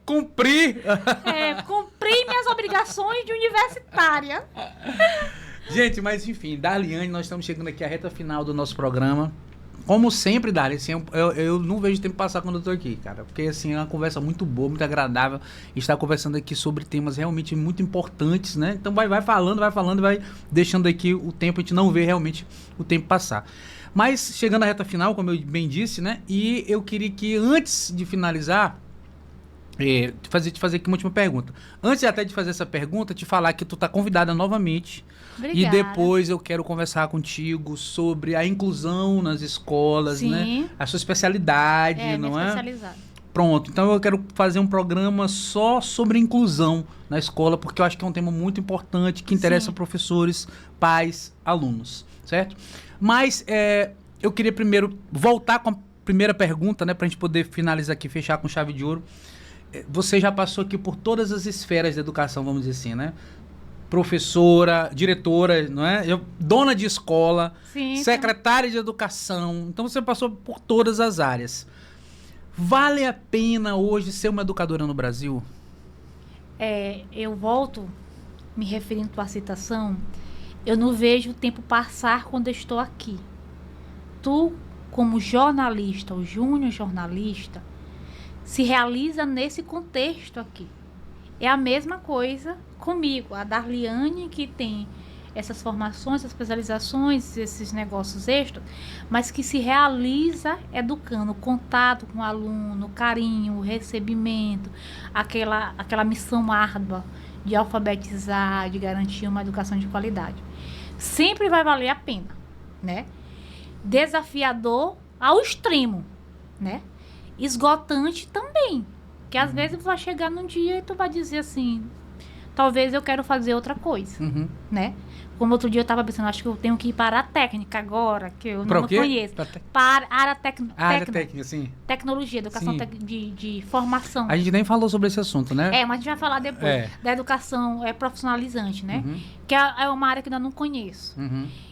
Cumprir. Cumprir minhas obrigações de universitária. Gente, mas enfim, Darliane, nós estamos chegando aqui à reta final do nosso programa. Como sempre, Dari, assim, eu não vejo tempo passar quando eu tô aqui, cara. Porque, assim, é uma conversa muito boa, muito agradável. Estar conversando aqui sobre temas realmente muito importantes, né? Então vai falando, vai deixando aqui o tempo, a gente não vê realmente o tempo passar. Mas, chegando à reta final, como eu bem disse, né? E eu queria que, antes de finalizar, te fazer aqui uma última pergunta. Antes até de fazer essa pergunta, te falar que tu tá convidada novamente. Obrigada. E depois eu quero conversar contigo sobre a inclusão nas escolas, Sim. né? A sua especialidade, não é? Especializada. Pronto, então eu quero fazer um programa só sobre inclusão na escola, porque eu acho que é um tema muito importante, que interessa professores, pais, alunos, certo? Mas eu queria primeiro voltar com a primeira pergunta, né? Pra gente poder finalizar aqui, fechar com chave de ouro. Você já passou aqui por todas as esferas da educação, vamos dizer assim, né? Professora, diretora, não é? Dona de escola, Sim, secretária de educação. Então você passou por todas as áreas. Vale a pena hoje ser uma educadora no Brasil? Eu volto, me referindo à tua citação, eu não vejo o tempo passar quando eu estou aqui. Tu, como jornalista, ou júnior jornalista, se realiza nesse contexto aqui. É a mesma coisa comigo, a Darliane, que tem essas formações, essas especializações, esses negócios extras, mas que se realiza educando, contato com o aluno, carinho, recebimento, aquela missão árdua de alfabetizar, de garantir uma educação de qualidade. Sempre vai valer a pena, né? Desafiador ao extremo, né? Esgotante também, que às vezes vai chegar num dia e tu vai dizer assim, talvez eu quero fazer outra coisa, né? Como outro dia eu estava pensando, acho que eu tenho que ir para a técnica agora, que eu não conheço. Para a área técnica, sim. Tecnologia, educação de formação. A gente nem falou sobre esse assunto, né? Mas a gente vai falar depois da educação profissionalizante, né? Que é uma área que eu ainda não conheço.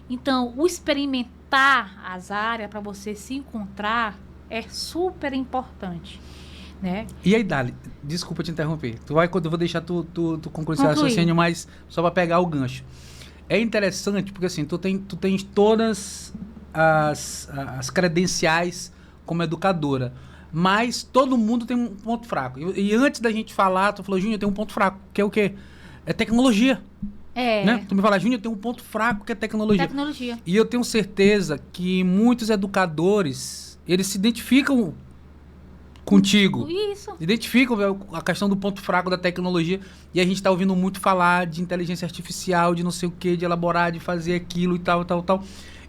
Então, o experimentar as áreas para você se encontrar é super importante, né? E aí, Dali, desculpa te interromper. Eu vou deixar tu concluir seu raciocínio, mas só para pegar o gancho. É interessante porque assim, tu tens todas as credenciais como educadora, mas todo mundo tem um ponto fraco. E antes da gente falar, tu falou, Júnior, tem um ponto fraco, que é o quê? É tecnologia. Né? Tu me fala, Júnior, tem um ponto fraco que é tecnologia. E eu tenho certeza que muitos educadores, eles se identificam contigo. Isso. Identificam a questão do ponto fraco da tecnologia. E a gente está ouvindo muito falar de inteligência artificial, de não sei o que, de elaborar, de fazer aquilo e tal.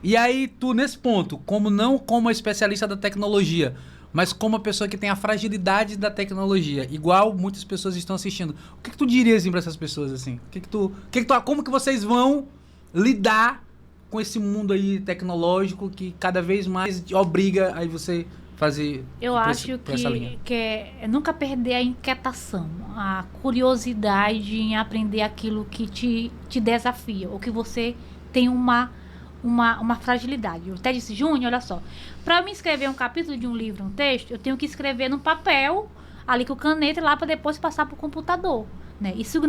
E aí, tu, nesse ponto, não como especialista da tecnologia, mas como uma pessoa que tem a fragilidade da tecnologia, igual muitas pessoas estão assistindo, o que tu diria assim, para essas pessoas? Assim? Como que vocês vão lidar com esse mundo aí tecnológico que cada vez mais obriga aí você fazer. Eu acho que é nunca perder a inquietação, a curiosidade em aprender aquilo que te desafia, ou que você tem uma fragilidade. Eu até disse, Júnior, olha só, para eu me escrever um capítulo de um livro, um texto, eu tenho que escrever num papel, ali com caneta, lá para depois passar para o computador. Né? Isso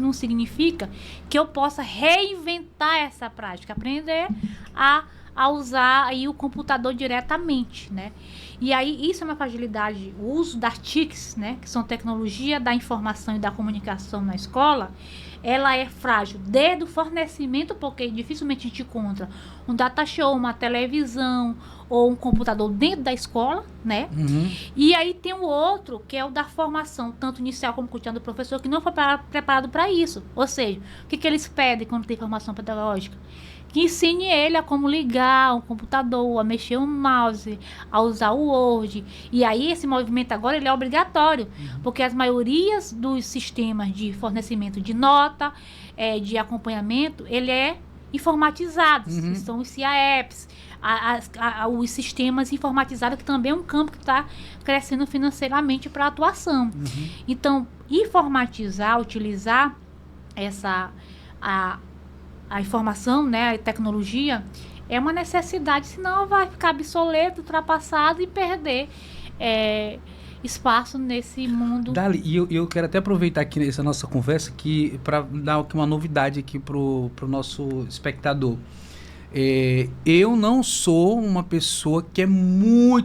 não significa que eu possa reinventar essa prática, aprender a a usar aí o computador diretamente, né? E aí isso é uma fragilidade. O uso das TICs, né, que são tecnologia da informação e da comunicação na escola, ela é frágil desde o fornecimento, porque dificilmente a gente encontra um data show, uma televisão ou um computador dentro da escola, né? E aí tem o outro, que é o da formação, tanto inicial como cotidiana do professor, que não foi preparado para isso. Ou seja, o que eles pedem quando tem formação pedagógica? Que ensine ele a como ligar um computador, a mexer um mouse, a usar o Word. E aí esse movimento agora ele é obrigatório, porque as maiorias dos sistemas de fornecimento de nota, de acompanhamento, ele é informatizado. São os CIAEPs, os sistemas informatizados, que também é um campo que está crescendo financeiramente para a atuação. Então, informatizar, utilizar a informação, né, a tecnologia, é uma necessidade, senão vai ficar obsoleto, ultrapassado e perder espaço nesse mundo. Dali, e eu quero até aproveitar aqui nessa nossa conversa para dar aqui uma novidade aqui pro nosso espectador. Eu não sou uma pessoa que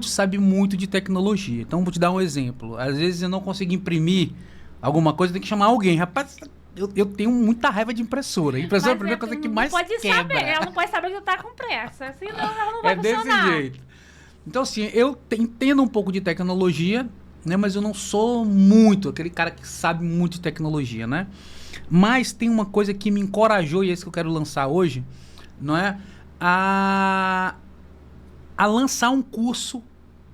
sabe muito de tecnologia. Então, vou te dar um exemplo. Às vezes eu não consigo imprimir alguma coisa, tem que chamar alguém. Rapaz, eu tenho muita raiva de impressora. Impressora é a primeira coisa que mais quebra. Ela não pode saber que tu tá com pressa, senão ela não vai funcionar. É desse jeito. Então, assim, eu entendo um pouco de tecnologia, né? Mas eu não sou muito aquele cara que sabe muito de tecnologia, né? Mas tem uma coisa que me encorajou, e é isso que eu quero lançar hoje, não é? A lançar um curso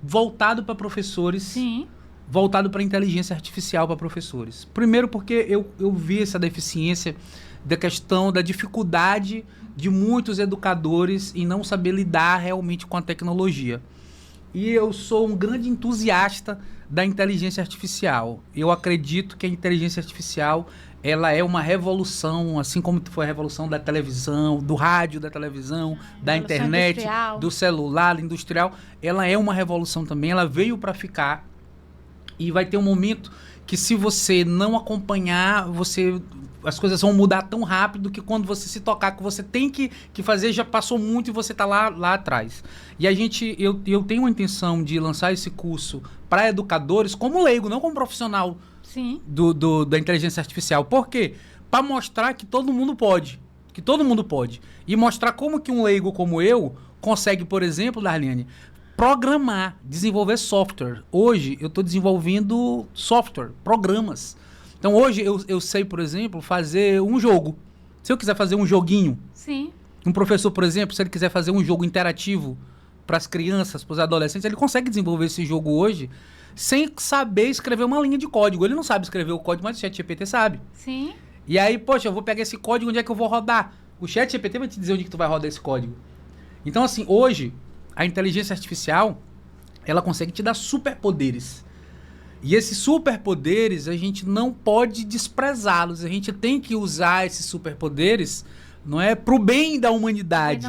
voltado para professores. Sim. Voltado para inteligência artificial para professores. Primeiro porque eu vi essa deficiência da questão da dificuldade de muitos educadores em não saber lidar realmente com a tecnologia. E eu sou um grande entusiasta da inteligência artificial. Eu acredito que a inteligência artificial ela é uma revolução, assim como foi a revolução da televisão, do rádio, da televisão, da internet, industrial. Do celular, industrial. Ela é uma revolução também, ela veio para ficar. E vai ter um momento que, se você não acompanhar, as coisas vão mudar tão rápido que quando você se tocar que você tem que fazer, já passou muito e você está lá atrás. E eu tenho a intenção de lançar esse curso para educadores como leigo, não como profissional. Sim. Da inteligência artificial. Por quê? Para mostrar que todo mundo pode. Que todo mundo pode. E mostrar como que um leigo como eu consegue, por exemplo, Darliane, programar, desenvolver software. Hoje eu estou desenvolvendo software, programas. Então hoje eu sei, por exemplo, fazer um jogo. Se eu quiser fazer um joguinho, sim. Um professor, por exemplo, se ele quiser fazer um jogo interativo para as crianças, para os adolescentes, ele consegue desenvolver esse jogo hoje sem saber escrever uma linha de código. Ele não sabe escrever o código, mas o ChatGPT sabe. Sim. E aí, poxa, eu vou pegar esse código, onde é que eu vou rodar? O ChatGPT vai te dizer onde que tu vai rodar esse código. Então, assim, hoje a inteligência artificial, ela consegue te dar superpoderes. E esses superpoderes, a gente não pode desprezá-los. A gente tem que usar esses superpoderes, não é, pro bem da humanidade.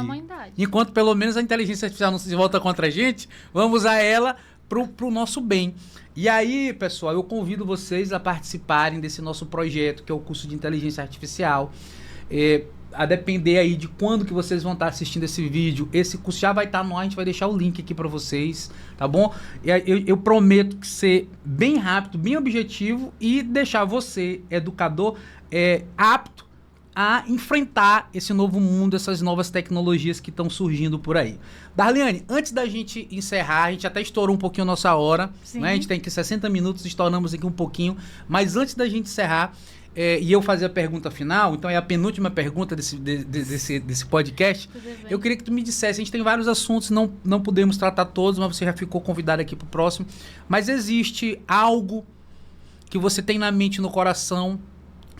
Enquanto pelo menos a inteligência artificial não se volta contra a gente, vamos usar ela pro nosso bem. E aí, pessoal, eu convido vocês a participarem desse nosso projeto, que é o curso de inteligência artificial. A depender aí de quando que vocês vão estar assistindo esse vídeo, esse curso já vai estar no ar, a gente vai deixar o link aqui para vocês, tá bom? Eu prometo que ser bem rápido, bem objetivo e deixar você, educador, apto a enfrentar esse novo mundo, essas novas tecnologias que estão surgindo por aí. Darliane, antes da gente encerrar, a gente até estourou um pouquinho a nossa hora, né? A gente tem aqui 60 minutos, estouramos aqui um pouquinho, mas antes da gente encerrar, e eu fazer a pergunta final, então é a penúltima pergunta desse podcast. Eu queria que tu me dissesse, a gente tem vários assuntos, não podemos tratar todos, mas você já ficou convidado aqui para o próximo. Mas existe algo que você tem na mente, no coração,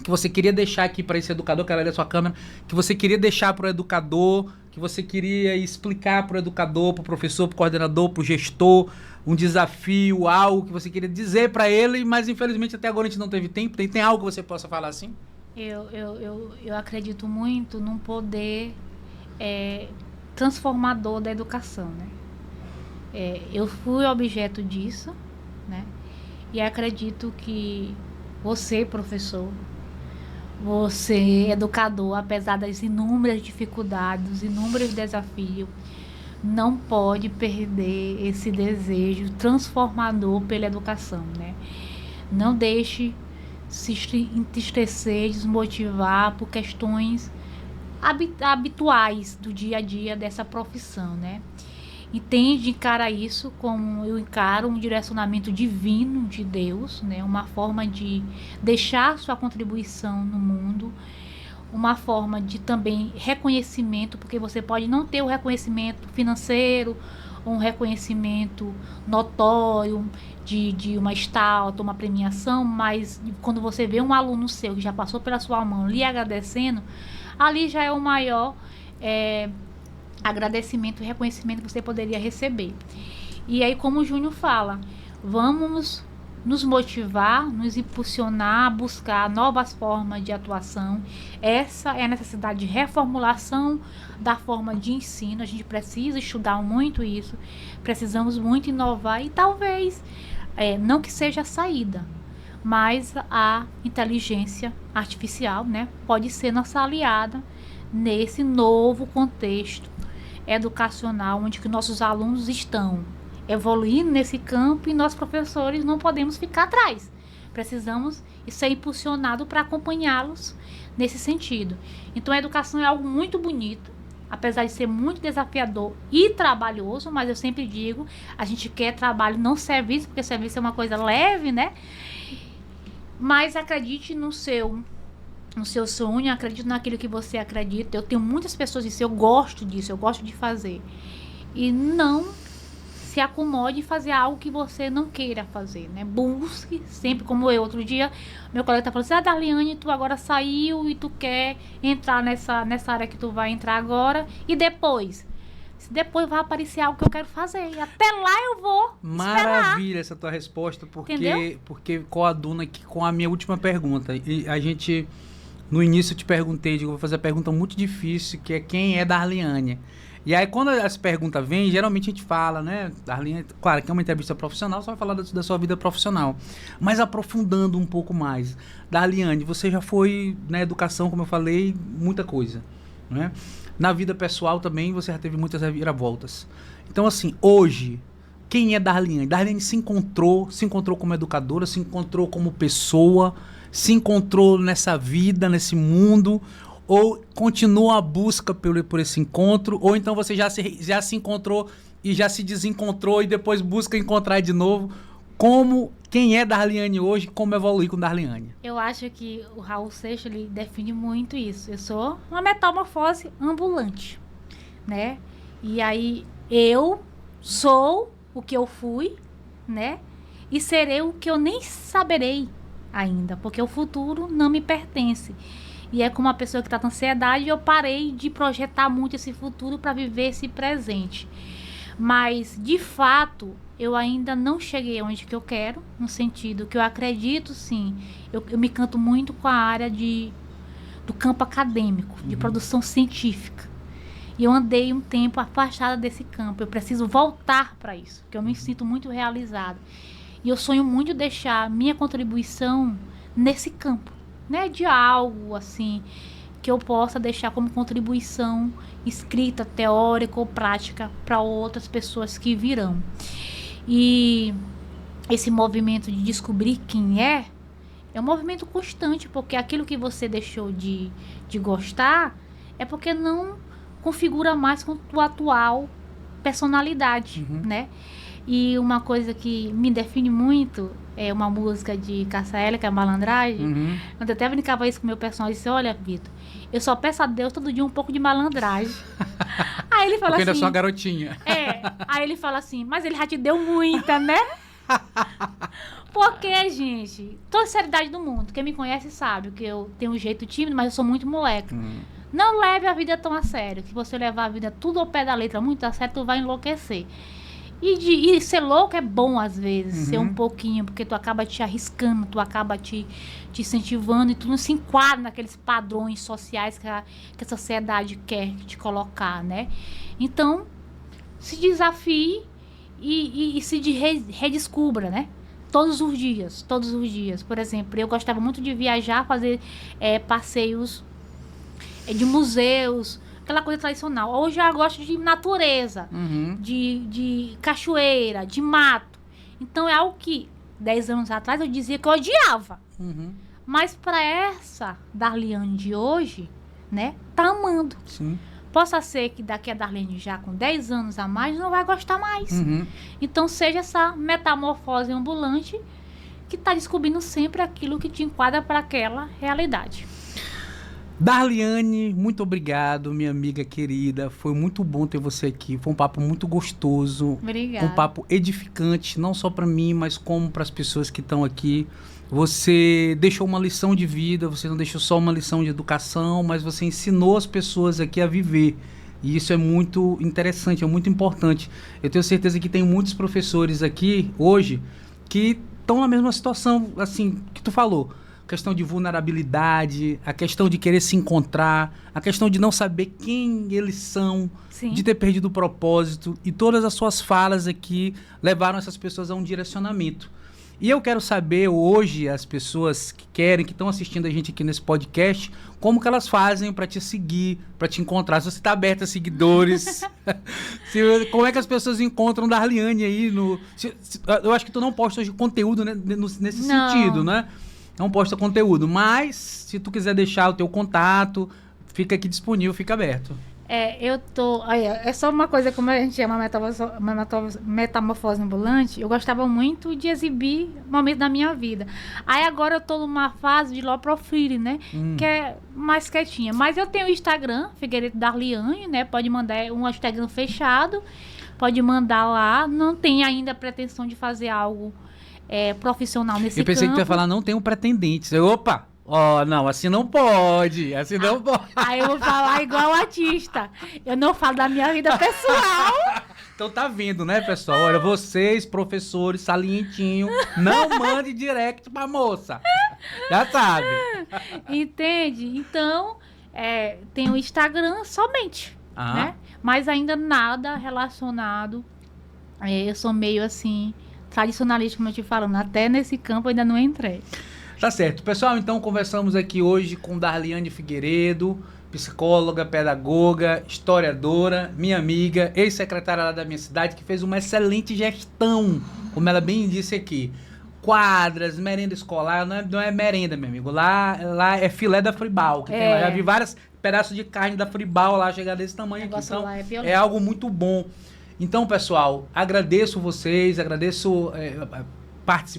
que você queria deixar aqui para esse educador, que era a sua câmera, que você queria deixar para o educador, que você queria explicar para o educador, para o professor, para o coordenador, para o gestor, um desafio, algo que você queria dizer para ele, mas infelizmente até agora a gente não teve tempo. Tem algo que você possa falar assim? Eu acredito muito num poder transformador da educação, né? Eu fui objeto disso, né? E acredito que você, professor, Você, educador, apesar das inúmeras dificuldades, dos inúmeros desafios, não pode perder esse desejo transformador pela educação, né? Não deixe se entristecer, desmotivar por questões habituais do dia a dia dessa profissão, né? Entende, encara isso como eu encaro um direcionamento divino de Deus, né? Uma forma de deixar sua contribuição no mundo, uma forma de também reconhecimento, porque você pode não ter o reconhecimento financeiro, ou um reconhecimento notório de uma estátua, uma premiação, mas quando você vê um aluno seu que já passou pela sua mão lhe agradecendo, ali já é o maior agradecimento e reconhecimento que você poderia receber. E aí, como o Júnior fala, vamos nos motivar, nos impulsionar a buscar novas formas de atuação. Essa é a necessidade de reformulação da forma de ensino. A gente precisa estudar muito isso, precisamos muito inovar e talvez, não que seja a saída, mas a inteligência artificial, né, pode ser nossa aliada nesse novo contexto educacional, onde que nossos alunos estão evoluindo nesse campo e nós, professores, não podemos ficar atrás. Precisamos ser impulsionados para acompanhá-los nesse sentido. Então, a educação é algo muito bonito, apesar de ser muito desafiador e trabalhoso, mas eu sempre digo, a gente quer trabalho, não serviço, porque serviço é uma coisa leve, né? Mas acredite no seu sonho, acredite naquilo que você acredita. Eu tenho muitas pessoas que dizem, eu gosto disso, eu gosto de fazer. E não se acomode em fazer algo que você não queira fazer, né? Busque sempre, como eu. Outro dia, meu colega tá falando assim, Darliane, tu agora saiu e tu quer entrar nessa área que tu vai entrar agora. E depois? Se depois vai aparecer algo que eu quero fazer. E até lá eu vou Maravilha esperar. essa tua resposta, Entendeu? porque coaduna aqui com a minha última pergunta. E a gente, no início eu te perguntei, digo, vou fazer a pergunta muito difícil, que é quem é Darliane? E aí, quando as perguntas vêm, geralmente a gente fala, né? Darliane, claro que é uma entrevista profissional, você vai falar da sua vida profissional. Mas aprofundando um pouco mais. Darliane, você já foi na educação, como eu falei, muita coisa, né? Na vida pessoal também, você já teve muitas reviravoltas. Então, assim, hoje, quem é Darliane? Darliane se encontrou como educadora, se encontrou como pessoa, se encontrou nessa vida, nesse mundo, ou continua a busca por esse encontro, ou então você já se encontrou e já se desencontrou e depois busca encontrar de novo. Quem é Darliane hoje, como evoluir com Darliane? Eu acho que o Raul Seixas, ele define muito isso. Eu sou uma metamorfose ambulante, né? E aí eu sou o que eu fui, né? E serei o que eu nem saberei ainda, porque o futuro não me pertence. E é como uma pessoa que está com ansiedade, eu parei de projetar muito esse futuro para viver esse presente. Mas, de fato, eu ainda não cheguei onde que eu quero, no sentido que eu acredito, sim. Eu me canto muito com a área do campo acadêmico, de produção científica. E eu andei um tempo afastada desse campo. Eu preciso voltar para isso, porque eu me sinto muito realizada. E eu sonho muito deixar minha contribuição nesse campo, né? De algo, assim, que eu possa deixar como contribuição escrita, teórica ou prática para outras pessoas que virão. E esse movimento de descobrir quem é um movimento constante, porque aquilo que você deixou de gostar é porque não configura mais com a tua atual personalidade, né? E uma coisa que me define muito é uma música de Cassaela, que é a Malandragem. Eu até brincava isso com o meu personagem e disse, olha, Vitor, eu só peço a Deus todo dia um pouco de malandragem. Aí ele fala porque assim... ainda sou uma garotinha. Aí ele fala assim, mas ele já te deu muita, né? Porque, gente, toda a seriedade do mundo, quem me conhece sabe que eu tenho um jeito tímido, mas eu sou muito moleque. Não leve a vida tão a sério, que você levar a vida tudo ao pé da letra, muito a sério, tu vai enlouquecer. E ser louco é bom às vezes, ser um pouquinho, porque tu acaba te arriscando, tu acaba te incentivando e tu não se enquadra naqueles padrões sociais que a sociedade quer te colocar, né? Então, se desafie e se redescubra, né? todos os dias, todos os dias. Por exemplo, eu gostava muito de viajar, fazer passeios de museus, aquela coisa tradicional. Hoje eu gosto de natureza, de cachoeira, de mato. Então é algo que 10 anos atrás eu dizia que eu odiava. Mas para essa Darliane de hoje, né, tá amando. Sim. Possa ser que daqui a Darlene já com 10 anos a mais não vai gostar mais. Então seja essa metamorfose ambulante que está descobrindo sempre aquilo que te enquadra para aquela realidade. Darliane, muito obrigado, minha amiga querida. Foi muito bom ter você aqui. Foi um papo muito gostoso. Obrigada. Um papo edificante, não só para mim, mas como para as pessoas que estão aqui. Você deixou uma lição de vida, você não deixou só uma lição de educação, mas você ensinou as pessoas aqui a viver. E isso é muito interessante, é muito importante. Eu tenho certeza que tem muitos professores aqui hoje que estão na mesma situação, assim, que tu falou. A questão de vulnerabilidade, a questão de querer se encontrar, a questão de não saber quem eles são, Sim. de ter perdido o propósito. E todas as suas falas aqui levaram essas pessoas a um direcionamento. E eu quero saber hoje, as pessoas que querem, que estão assistindo a gente aqui nesse podcast, como que elas fazem para te seguir, para te encontrar. Se você está aberto a seguidores, como é que as pessoas encontram Darliane aí? Eu acho que tu não posta hoje conteúdo, né, nesse sentido, né? Não posta conteúdo, mas se tu quiser deixar o teu contato, fica aqui disponível, fica aberto. É só uma coisa, como a gente chama metamorfose ambulante, eu gostava muito de exibir momentos da minha vida. Aí agora eu tô numa fase de low profile, né? Que é mais quietinha. Mas eu tenho o Instagram, Figueiredo Darliane, né? Pode mandar um Instagram fechado, pode mandar lá. Não tem ainda pretensão de fazer algo profissional nesse campo. Eu pensei que tu ia falar, não tenho pretendentes. Opa! Não, assim não pode, assim não pode. Aí eu vou falar igual artista. Eu não falo da minha vida pessoal. Então tá vendo, né, pessoal? Olha, vocês, professores, salientinho, não mande direct pra moça. Já sabe. Entende? Então, tem o Instagram somente, né? Mas ainda nada relacionado. Eu sou meio assim, tradicionalista, como eu te falando. Até nesse campo eu ainda não entrei. Tá certo. Pessoal, então conversamos aqui hoje com Darliane Figueiredo, psicóloga, pedagoga, historiadora, minha amiga, ex-secretária lá da minha cidade, que fez uma excelente gestão, como ela bem disse aqui. Quadras, merenda escolar, não é merenda, meu amigo. Lá é filé da Fribal, que tem lá. Já vi vários pedaços de carne da Fribal lá chegar desse tamanho aqui. Então, é algo muito bom. Então, pessoal, agradeço vocês, agradeço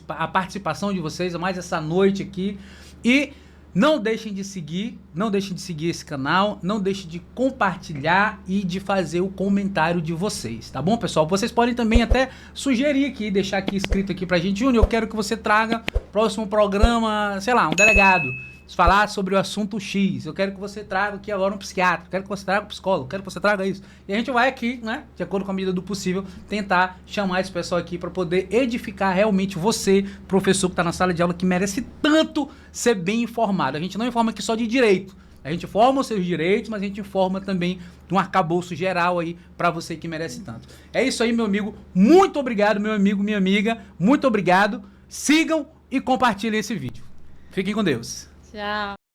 a participação de vocês, mais essa noite aqui. E não deixem de seguir esse canal, não deixem de compartilhar e de fazer o comentário de vocês, tá bom, pessoal? Vocês podem também até sugerir aqui, deixar aqui escrito aqui pra gente: Júnior, eu quero que você traga próximo programa, sei lá, um delegado, falar sobre o assunto X, eu quero que você traga aqui agora um psiquiatra, eu quero que você traga um psicólogo, eu quero que você traga isso. E a gente vai aqui, né, de acordo com a medida do possível, tentar chamar esse pessoal aqui para poder edificar realmente você, professor que está na sala de aula, que merece tanto ser bem informado. A gente não informa aqui só de direito, a gente informa os seus direitos, mas a gente informa também de um arcabouço geral aí para você que merece tanto. É isso aí, meu amigo. Muito obrigado, meu amigo, minha amiga. Muito obrigado. Sigam e compartilhem esse vídeo. Fiquem com Deus. Tchau.